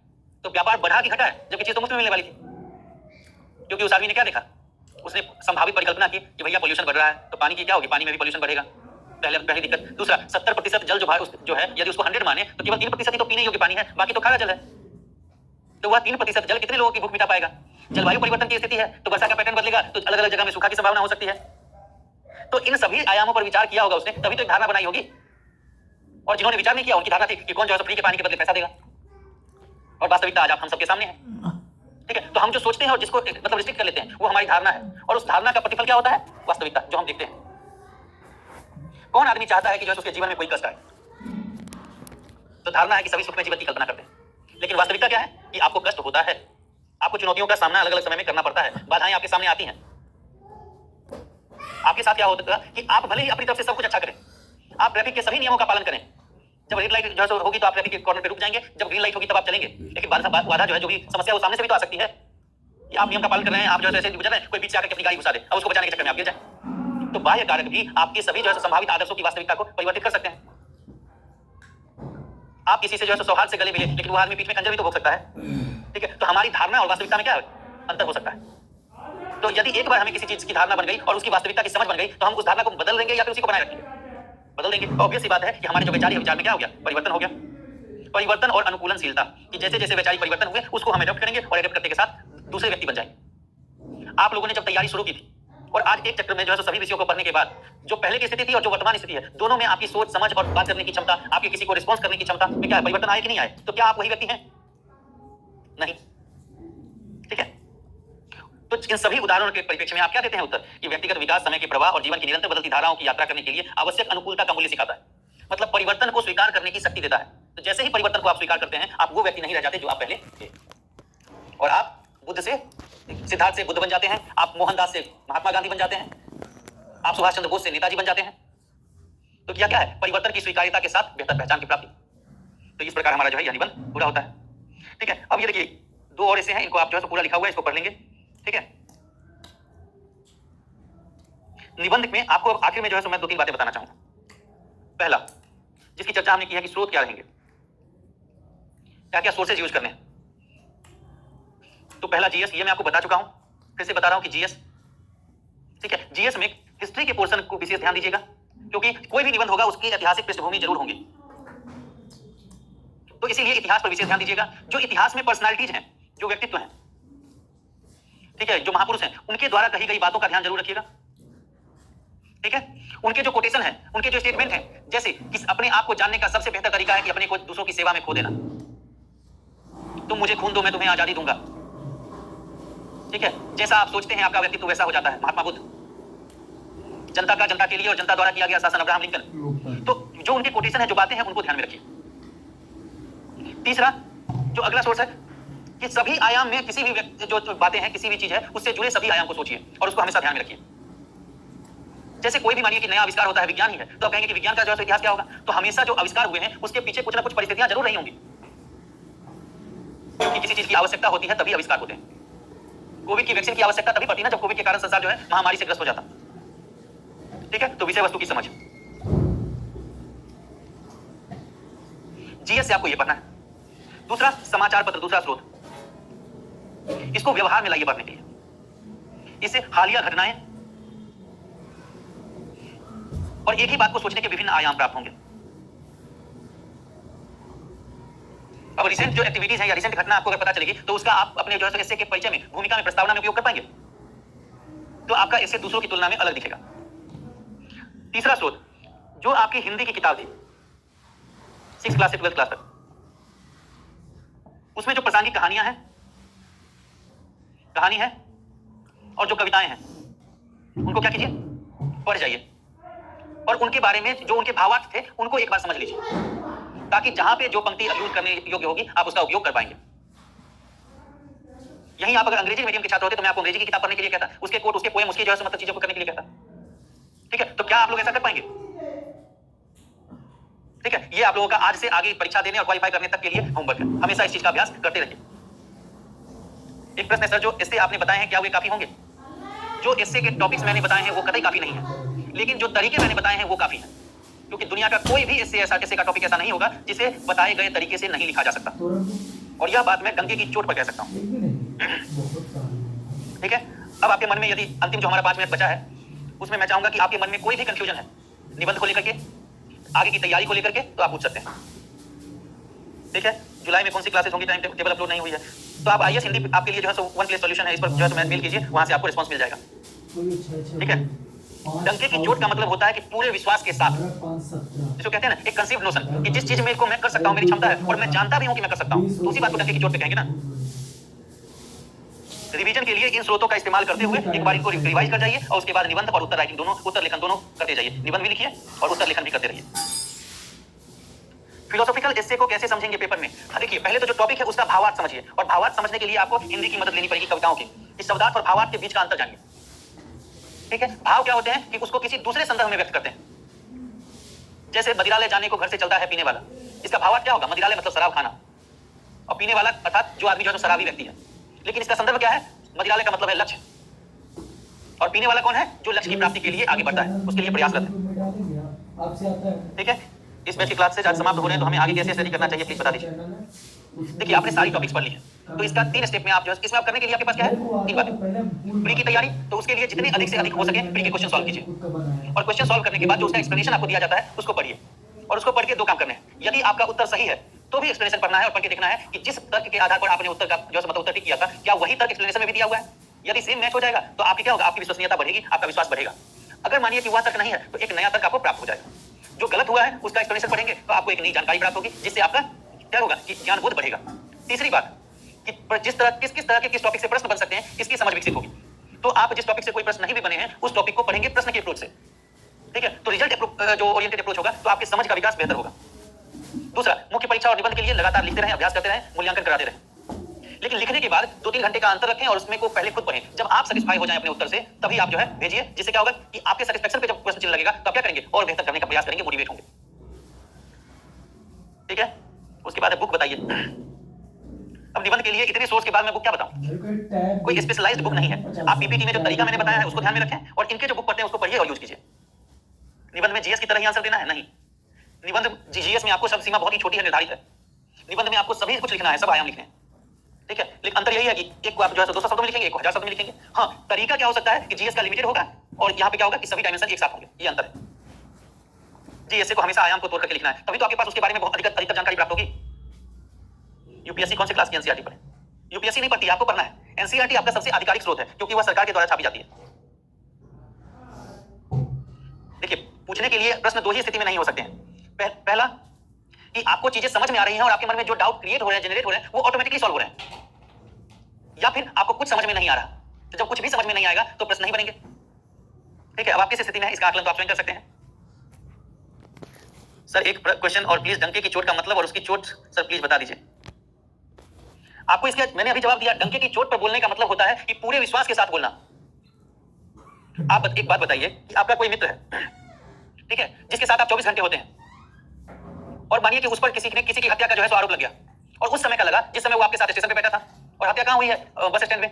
तो व्यापार बढ़ा कि घटा है? जबकि चीज तो मुफ्त में मिलने वाली थी। क्योंकि उस आदमी ने क्या देखा, उसने संभावित परिकल्पना की कि भैया पोल्यूशन बढ़ रहा है तो पानी की क्या होगी, पानी में भी पोल्यूशन बढ़ेगा। पहली दिक्कत। दूसरा, 70% जल जो है यदि उसको 100 माने तो केवल 3% ही तो पीने योग्य पानी है, बाकी तो खारा जल है। तो वह 3% जल कितने लोगों की भूख मिटा पाएगा? जलवायु परिवर्तन की स्थिति है तो वर्षा का पैटर्न बदलेगा, तो अलग अलग जगह में सूखा की संभावना हो सकती है। तो इन सभी आयामों पर विचार किया होगा उसने, तभी तो एक धारणा बनाई होगी। और जिन्होंने विचार नहीं किया उनकी धारणा थी कि कौन जो है फ्री के पानी के बदले पैसा देगा। और वास्तविकता आज आप हम सबके सामने है। ठीक है, तो हम जो सोचते हैं और जिसको मतलब रिस्ट्रिक्ट कर लेते हैं वो हमारी धारणा है, और उस धारणा का प्रतिफल क्या होता है? वास्तविकता जो हम देखते हैं। कौन आदमी चाहता है कि जो है उसके जीवन में कोई कष्ट आए? तो धारणा है कि सभी सुखमय जीवन की कल्पना करते हैं, लेकिन वास्तविकता क्या है कि आपको कष्ट होता है। आपको चुनौतियों का सामना अलग अलग समय में करना पड़ता है, बाधाएं आपके सामने आती हैं। आपके साथ क्या होता है कि आप भले ही अपनी तरफ से सब कुछ अच्छा करें, आप ट्रैफिक के सभी नियमों का पालन करें। जब रेड लाइट जो है होगी तो आप ट्रैफिक के कॉर्नर पे रुक जाएंगे, जब ग्रीन लाइट होगी तब आप चलेंगे। लेकिन बाधा जो है, जो भी समस्या वो सामने से भी तो आ सकती है कि आप नियम का पालन कर रहे हैं, आप जो है ऐसे गुजर रहे हैं, कोई बीच से आकर अपनी गाड़ी घुसा दे, अब उसको बचाने के चक्कर में आप गिर जाए। तो बाह्य कारक भी आपके सभी जो है संभावित आदर्शों की वास्तविकता को परिवर्तित कर सकते हैं। आप किसी से जो है सौहार्द से गले मिले, लेकिन वो आदमी बीच में खंजर भी तो भोग सकता है। ठीक है, तो हमारी धारणा और वास्तविकता में क्या अंतर हो सकता है? तो यदि एक बार हमें किसी चीज की धारणा बन गई और उसकी वास्तविकता की समझ बन गई, तो हम उस धारणा को बदल देंगे या फिर उसी को बनाए रखेंगे? बदल देंगे। ऑब्वियस सी बात है कि हमारे जो वैचारिक विचार में क्या हो गया, परिवर्तन हो गया। परिवर्तन और अनुकूलनशीलता कि जैसे जैसे वैचारिक परिवर्तन हुए उसको हम एडॉप्ट करेंगे और एडॉप्ट करने के साथ दूसरे व्यक्ति बन जाएंगे। आप लोगों ने जब तैयारी शुरू की थी और आज एक चक्र में जो है सभी विषयों को पढ़ने के बाद जो पहले की स्थिति थी और जो वर्तमान स्थिति है, दोनों में आपकी सोच, समझ और बात करने की क्षमता, आपके किसी को रिस्पॉन्स करने की क्षमता में क्या है, परिवर्तन आए कि नहीं आए? तो क्या आप वही व्यक्ति हैं? नहीं। ठीक है, तो इन सभी उदाहरणों के परिप्रेक्ष्य में आप क्या देते हैं उत्तर कि व्यक्तिगत विकास समय के प्रवाह और जीवन की निरंतर बदलती धाराओं की यात्रा करने के लिए आवश्यक अनुकूलता का मूल्य सिखाता है। मतलब परिवर्तन को स्वीकार करने की शक्ति देता है। तो जैसे ही परिवर्तन को आप स्वीकार करते हैं, आप वो व्यक्ति नहीं रह जाते जो आप पहले थे, और आप बुद्ध से सिद्धार्थ से बुद्ध बन जाते हैं, आप मोहनदास से महात्मा गांधी बन जाते हैं, आप सुभाष चंद्र बोस से नेताजी बन जाते हैं। तो क्या है? परिवर्तन की स्वीकार्यता के साथ बेहतर पहचान की प्राप्ति। तो इस प्रकार हमारा जो है यह निबंध पूरा होता है। ठीक है, अब ये देखिए दो और ऐसे हैं, इनको आप जो है पूरा लिखा हुआ है, इसको पढ़ लेंगे। ठीक है, निबंध में आपको आखिर में जो है मैं 2-3 बातें बताना चाहूंगा। पहला, जिसकी चर्चा हमने की है कि स्रोत क्या रहेंगे, क्या क्या सोर्सेज यूज करने हैं। तो पहला जीएस, ये मैं आपको बता चुका हूं, फिर से बता रहा हूं कि जीएस। ठीक है, जीएस में हिस्ट्री के पोर्शन को विशेष ध्यान दीजिएगा, क्योंकि कोई भी निबंध होगा उसकी ऐतिहासिक पृष्ठभूमि जरूर होंगी, तो इसीलिए इतिहास पर विशेष ध्यान दीजिएगा। जो इतिहास में पर्सनालिटीज हैं, जो व्यक्तित्व हैं, ठीक है, जो महापुरुष हैं, उनके द्वारा कही गई बातों का ध्यान जरूर रखिएगा। ठीक है, उनके जो कोटेशन है, उनके जो स्टेटमेंट है, जैसे कि अपने आप को जानने का सबसे बेहतर तरीका है कि अपने को दूसरों की सेवा में खो देना। तुम मुझे खून दो, मैं तुम्हें आजादी दूंगा। ठीक है, जैसा आप सोचते हैं आपका व्यक्तित्व वैसा हो जाता है। महात्मा बुद्ध, जनता का जनता के लिए और जनता द्वारा किया गया शासन अब्राहम लिंकन। तो जो उनके कोटेशन है, जो बातें हैं, उनको ध्यान में रखिए। तीसरा, जो अगला सोर्स है कि सभी आयाम में किसी भी जो बातें हैं, किसी भी चीज है, उससे जुड़े सभी आयाम को सोचिए और उसको हमेशा ध्यान में रखिए। जैसे कोई भी मानिए कि नया आविष्कार होता है, विज्ञान ही है, तो आप कहेंगे कि विज्ञान का जो है इतिहास क्या होगा? तो हमेशा जो आविष्कार हुए हैं उसके पीछे कुछ ना कुछ परिस्थितियां जरूर रही होंगी, क्योंकि किसी चीज की आवश्यकता होती है तभी आविष्कार होते हैं। कोविड की वैक्सीन की आवश्यकता तभी पड़ती है ना, जब कोविड के कारण संसार जो है महामारी से ग्रस्त हो जाता। ठीक है, तो विषय वस्तु की समझ, जीएस से आपको यह पढ़ना है। दूसरा, समाचार पत्र, दूसरा स्रोत, इसको व्यवहार में लाइए पढ़ने के लिए। इससे हालिया घटनाएं और एक ही बात को सोचने के विभिन्न आयाम प्राप्त होंगे। अब रिसेंट जो एक्टिविटीज है या रिसेंट घटना आपको अगर पता चलेगी तो उसका आप अपने जो है एस्से के परिचय में, भूमिका में, प्रस्तावना में उपयोग कर पाएंगे, तो आपका एस्से दूसरों की तुलना में अलग दिखेगा। तीसरा स्रोत, जो आपकी हिंदी की किताब थी 6th क्लास से 12th क्लास तक, उसमें जो प्रासंगिक कहानियां हैं, कहानी है और जो कविताएं हैं, उनको क्या कीजिए, पढ़ जाइए। और उनके बारे में जो उनके भावार्थ थे उनको एक बार समझ लीजिए, ताकि जहां पे जो पंक्ति यूज करने योग्य होगी आप उसका उपयोग कर पाएंगे। यहीं आप अगर अंग्रेजी मीडियम के छात्र होते तो मैं आपको अंग्रेजी की किताब पढ़ने के लिए कहता, उसके कोट, उसके पोएम, उसकी जो है मतलब चीजों को करने के लिए कहता। ठीक है, तो क्या आप लोग ऐसा कर पाएंगे? ठीक है, ये आप लोगों का आज से आगे परीक्षा देने और क्वालिफाई करने तक के लिए होमवर्क है। हमेशा इस चीज का अभ्यास करते रहिए। एक प्रश्न है सर, जो एस्से आपने बताए हैं क्या वे काफी होंगे? जो एस्से के टॉपिक्स मैंने बताए हैं वो कतई काफी नहीं है, लेकिन जो तरीके मैंने बताए हैं वो काफी है, क्योंकि दुनिया का कोई भी एस्से का टॉपिक ऐसा नहीं होगा जिसे बताए गए तरीके से नहीं लिखा जा सकता। और यह बात मैं डंके की चोट पर कह सकता हूँ। ठीक है, अब आपके मन में यदि अंतिम जो हमारा 5 मिनट बचा है उसमें मैं चाहूंगा कि आपके मन में कोई भी कंफ्यूजन है निबंध को लेकर के, आगे की तैयारी को लेकर के, तो आप पूछ सकते हैं। ठीक है, जुलाई में कौन सी क्लासेस होंगी, टाइम टेबल अपलोड नहीं हुई है, तो आप IAS हिंदी आपके लिए जो है वन प्लेस सॉल्यूशन है, इस पर जो है मेल कीजिए, वहां से आपको रिस्पांस मिल जाएगा। ठीक है, डंके की चोट का मतलब होता है कि पूरे विश्वास के साथ, जिसको कहते हैं ना एक कंसीव्ड नोशन, कि जिस चीज में को मैं कर सकता हूं, मेरी क्षमता है और मैं जानता भी हूं कि मैं कर सकता हूं, तो उसी बात को डंके की चोट पे कहेंगे ना। रिवीजन के लिए इन स्रोतों का इस्तेमाल करते हुए एक बार इनको रिवाइज कर जाइए और उसके बाद निबंध और उत्तर राइटिंग दोनों, उत्तर लेखन दोनों करते जाइए। निबंध भी लिखिए और उत्तर लेखन भी करते रहिए। फिलोसॉफिकल एस्से को कैसे समझेंगे पेपर में? देखिए, पहले तो जो टॉपिक है उसका भावार्थ समझिए, और भावार्थ समझने के लिए आपको हिंदी की मदद लेनी पड़ेगी, कविताओं की। इस शब्दार्थ और भावार्थ के बीच का अंतर जानिए। ठीक है, भाव क्या होते हैं कि उसको किसी दूसरे संदर्भ में व्यक्त करते हैं। जैसे मदिरालय जाने को घर से चलता है पीने वाला, इसका भावार्थ क्या होगा? मदिरालय मतलब शराब खाना, और पीने वाला अर्थात जो आदमी जो है शराबी व्यक्ति है। लेकिन इसका संदर्भ क्या है? मदिरालय का मतलब है लक्ष्य, और पीने वाला कौन है? जो लक्ष्य की प्राप्ति के लिए आगे बढ़ता है, उसके लिए प्रयासरत है। ठीक है, इस बैच की क्लास से आज समाप्त हो रहे हैं, तो हमें आगे कैसे स्टडी करना चाहिए प्लीज बता दीजिए। देखिए, आपने सारी टॉपिक्स पढ़ ली है, तो इसका 3 स्टेप में आप जो है इसमें आप करने के लिए आपके पास क्या है? 3 बातें। प्री की तैयारी, तो उसके लिए जितने अधिक से अधिक हो सके प्री के क्वेश्चन सॉल्व कीजिए, और क्वेश्चन सॉल्व करने के बाद जो उसका एक्सप्लेनेशन आपको दिया जाता है उसको पढ़िए, और उसको पढ़ के 2 काम करने हैं। यदि आपका उत्तर सही है तो भी एक्सप्लेनेशन पढ़ना है और पढ़ के देखना है कि जिस तर्क के आधार पर आपने उत्तर का जो मतलब उत्तर टिक किया था, क्या वही तर्क एक्सप्लेनेशन में भी दिया हुआ है। यदि सेम मैच हो जाएगा तो आपकी क्या होगा? आपकी विश्वसनीयता बढ़ेगी, आपका विश्वास बढ़ेगा। अगर मानिए कि वह तर्क नहीं है तो एक नया तर्क आपको प्राप्त हो जाएगा। जो गलत हुआ है उसका एक्सप्लेनेशन पढ़ेंगे तो आपको एक नई जानकारी प्राप्त होगी, जिससे आपका क्या होगा कि ज्ञान बोध बढ़ेगा। तीसरी बात कि किस तरह के किस टॉपिक से प्रश्न बन सकते हैं, इसकी समझ विकसित होगी। तो आप जिस टॉपिक से कोई प्रश्न नहीं भी बने हैं उस टॉपिक को पढ़ेंगे प्रश्न के अप्रोच से। ठीक है, तो रिजल्ट जो ओरिएंटेड अप्रोच होगा तो आपकी समझ का विकास बेहतर होगा। दूसरा, मुख्य परीक्षा और निबंध के लिए लगातार लिखते रहें, अभ्यास करते रहें, मूल्यांकन कराते रहें। लेकिन लिखने के बाद 2-3 घंटे का अंतर रखें और उसमें को पहले खुद पढ़ें। जब आप सेटिस्फाई हो जाएं अपने उत्तर से तभी आप जो है भेजिए, जिससे क्या होगा कि आपके सेटिस्फैक्शन पे जब क्वेश्चन चिन्ह लगेगा तो आप क्या करेंगे? और बेहतर करने का प्रयास करेंगे, मोटिवेट होंगे। ठीक है, उसके बाद बुक बताइए। अब निबंध के लिए इतने सोर्स के बाद मैं बुक क्या बताऊं? कोई स्पेशलाइज्ड बुक नहीं है। आप पीपीटी में जो तरीका मैंने बताया है उसको ध्यान में रखें, और इनके जो बुक पढ़ते हैं उसको पढ़िए और यूज कीजिए। निबंध में जीएस की तरह ही आंसर देना है? नहीं, निबंध जीएस में आपको शब्द सीमा बहुत ही छोटी है, निर्धारित है। निबंध में आपको सभी कुछ लिखना है, सब आयाम लिखने हैं। ठीक है, लेकिन अंतर यही है कि एक को आप जो है 200 शब्दों में लिखेंगे, एक को 1000 शब्द में लिखेंगे। हाँ, तरीका क्या हो सकता है कि जीएस का लिमिटेड होगा और यहाँ पे क्या होगा कि सभी डायमेंशन एक साथ होंगे, ये अंतर है। जीएस को हमेशा आयाम को तोड़ करके लिखना है, तभी तो आपके पास उसके बारे में बहुत अधिकतर जानकारी प्राप्त होगी। यूपीएससी कौन से क्लास की एनसीईआरटी पढ़े? यूपीएससी नहीं पढ़ती, आपको पढ़ना है। एनसीईआरटी आपका सबसे आधिकारिक स्रोत है, क्योंकि वह सरकार के द्वारा छापी जाती है। देखिए, पूछने के लिए प्रश्न 2 ही स्थिति में नहीं हो सकते हैं। पहला कि आपको चीजें समझ में आ रही हैं और आपके मन में जो डाउट क्रिएट हो रहे हैं, जनरेट हो रहे हैं, वो ऑटोमेटिकली सॉल्व हो रहे हैं, या फिर आपको कुछ समझ में नहीं आ रहा। तो जब कुछ भी समझ में नहीं आएगा तो प्रश्न नहीं बनेंगे। ठीक है, अब आप किस स्थिति में है इसका आकलन तो आप स्वयं कर सकते हैं। सर एक क्वेश्चन और प्लीज, डंके की चोट का मतलब और उसकी चोट सर प्लीज बता दीजिए। आपको इसके मैंने अभी जवाब दिया। डंके की चोट पर बोलने का मतलब होता है कि पूरे विश्वास के साथ बोलना। आप एक बात बताइए कि आपका कोई मित्र है, ठीक है, जिसके साथ आप 24 घंटे होते हैं, और मानिए कि उस पर किसी की हत्या का जो है सो आरोप लग गया, और उस समय का लगा जिस समय वो आपके साथ स्टेशन पे बैठा था, और हत्या कहां हुई है? बस स्टैंड में।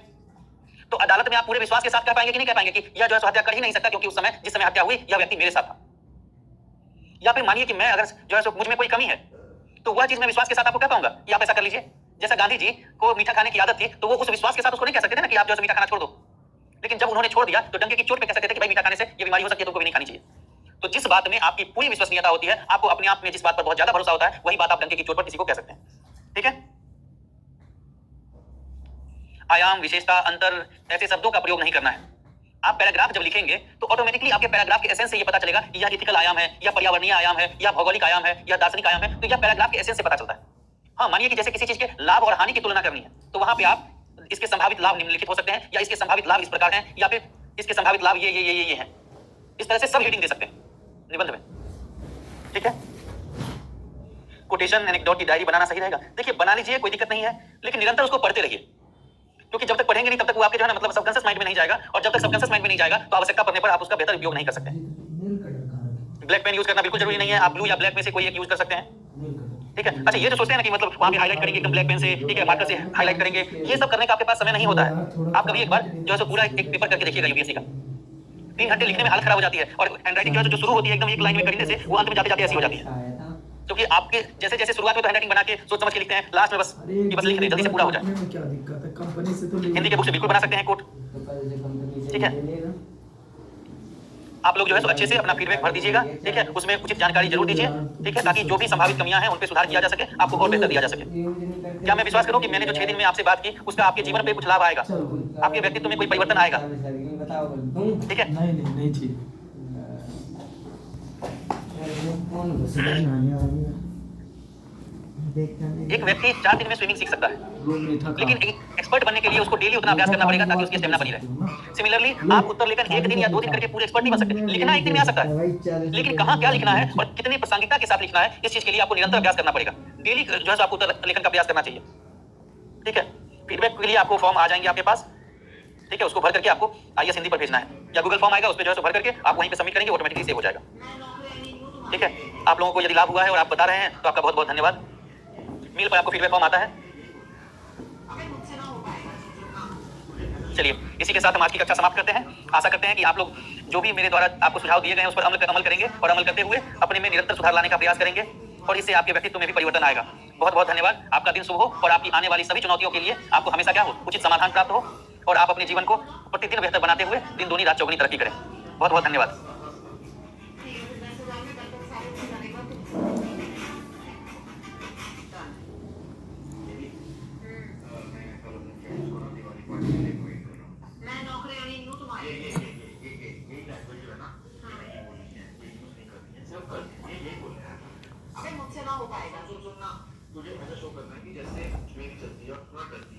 तो अदालत में आप पूरे विश्वास के साथ कह पाएंगे कि नहीं कह पाएंगे कि यह जो है सो हत्या कर ही नहीं सकता, क्योंकि उस समय जिस समय हत्या हुई यह व्यक्ति मेरे साथ था। या फिर मानिए कि मैं अगर जो है सो मुझ में कोई कमी है, तो वह चीज मैं विश्वास के साथ आपको कह पाऊंगा कि आप ऐसा कर लीजिए। जैसा गांधी जी को मीठा खाने की आदत थी, तो वो उस विश्वास के साथ उसको नहीं कह सकते थे ना कि आप जो है मीठा खाना छोड़ दो। लेकिन जब उन्होंने छोड़ दिया तो डंके की चोट पे कह सकते थे कि भाई मीठा खाने से ये बीमारी हो सकती है, तुमको भी नहीं खानी चाहिए। तो जिस बात में आपकी पूरी विश्वसनीयता होती है, आपको अपने आप में जिस बात पर बहुत ज्यादा भरोसा होता है, वही बात आप डंके की चोट पर किसी को कह सकते हैं। ठीक है, आयाम, विशेषता, अंतर, ऐसे शब्दों का प्रयोग नहीं करना है। आप पैराग्राफ जब लिखेंगे तो ऑटोमेटिकली आपके पैराग्राफ के एसेंस से ये पता चलेगा कि यह इथिकल आयाम है, या पर्यावरणीय आयाम है, या भौगोलिक आयाम है, या दार्शनिक आयाम है। तो यह पैराग्राफ के एसेंस से पता चलता है। हाँ, मानिए कि जैसे किसी चीज के लाभ और हानि की तुलना करनी है, तो वहां पे आप इसके संभावित लाभ निम्नलिखित हो सकते हैं, या इसके संभावित लाभ इस प्रकार हैं, या फिर इसके संभावित लाभ ये हैं। इस तरह से सब हेडिंग दे सकते हैं। निबंध में, ठीक है। कोटेशन एनेक्डोट की डायरी बनाना सही रहेगा। देखिए बना लीजिए, कोई दिक्कत नहीं है, लेकिन निरंतर उसको पढ़ते रहिए, क्योंकि जब तक पढ़ेंगे नहीं तब तक वो आपके जो है ना मतलब सबकॉन्शियस माइंड में नहीं जाएगा, और जब तक सबकॉन्शियस माइंड में नहीं जाएगा तो आवश्यकता पड़ने पर आप उसका बेहतर उपयोग नहीं कर सकते। ब्लैक पेन यूज करना बिल्कुल जरूरी नहीं है, आप ब्लू या ब्लैक में से कोई एक यूज कर सकते हैं, ठीक है। अच्छा ये जो सोचते हैं ना कि मतलब वहां पे हाईलाइट करेंगे एकदम ब्लैक पेन से, ठीक है, मार्कर से हाईलाइट करेंगे, ये सब करने का आपके पास समय नहीं होता है। आप कभी एक बार जो है सो पूरा एक पेपर करके देखिएगा यूपीएससी का, 3 घंटे लिखने में हालत खराब हो जाती है, और हैंडराइटिंग जो है जो शुरू होती है एकदम एक लाइन में करने से वो अंत में जाते जाते ऐसी हो जाती है, क्योंकि आपके जैसे जैसे शुरुआत में तो हैंडराइटिंग बना के सोच समझ के लिखते हैं, लास्ट में बस कि बस लिख दें जल्दी से पूरा हो जाए।
क्या दिक्कत है, कंपनी से तो
हिंदी के बुक से बिल्कुल बना सकते हैं कोट, ठीक है। आप लोग जो है सो अच्छे से अपना फीडबैक भर दीजिएगा, ठीक है, उसमें उचित जानकारी जरूर दीजिए, ठीक है, ताकि जो भी संभावित कमियां हैं उन पे सुधार किया जा सके, आपको और बेहतर दिया जा सके। क्या मैं विश्वास करूं कि मैंने जो 6 दिन में आपसे बात की उसका आपके जीवन पे कुछ लाभ आएगा, आपके व्यक्तित्व में कोई परिवर्तन आएगा, ठीक है।
नहीं चाहिए।
एक व्यक्ति 4 दिन में स्विमिंग सीख सकता है, लेकिन एक एक्सपर्ट बनने के लिए उसको डेली उतना अभ्यास करना पड़ेगा ताकि उसकी स्टेमिना बनी रहे। सिमिलरली आप उत्तर लेखन 1 दिन या 2 दिन करके पूरे एक्सपर्ट नहीं बन सकते, लिखना 1 दिन में आ सकता है, लेकिन कहाँ क्या लिखना है और कितनी प्रासंगिकता के साथ लिखना है इस चीज के लिए आपको निरंतर अभ्यास करना पड़ेगा। डेली जो है आपको उत्तर लेखन का अभ्यास करना चाहिए, ठीक है। फीडबैक के लिए आपको फॉर्म आ जाएंगे आपके पास, ठीक है, उसको भर करके आपको IAS हिंदी पर भेजना है, या गूगल फॉर्म आएगा उस पर जो है भर करके आप वहीं पे सबमिट करेंगे, ऑटोमेटिकली सेव हो जाएगा, ठीक है। आप लोगों को यदि लाभ हुआ है और आप बता रहे हैं तो आपका बहुत बहुत धन्यवाद। मेल पर आपको फीडबैक फॉर्म आता है। चलिए इसी के साथ हम आज की कक्षा समाप्त करते हैं। आशा करते हैं कि आप लोग जो भी मेरे द्वारा आपको सुझाव दिए गए हैं उस पर अमल करेंगे, और अमल करते हुए अपने में निरंतर सुधार लाने का प्रयास करेंगे, और इससे आपके व्यक्तित्व में भी परिवर्तन आएगा। बहुत बहुत धन्यवाद। आपका दिन शुभ हो, और आपकी आने वाली सभी चुनौतियों के लिए आपको हमेशा क्या हो, उचित समाधान प्राप्त हो, और आप अपने जीवन को प्रतिदिन बेहतर बनाते हुए दिन दूनी रात चौगुनी तरक्की करें। बहुत बहुत धन्यवाद।
अबे मुझसे ना हो पाएगा, सुन ना, तुझे ऐसा शो करना है कि जैसे मेरी चलती है और तुम्हारा करती है।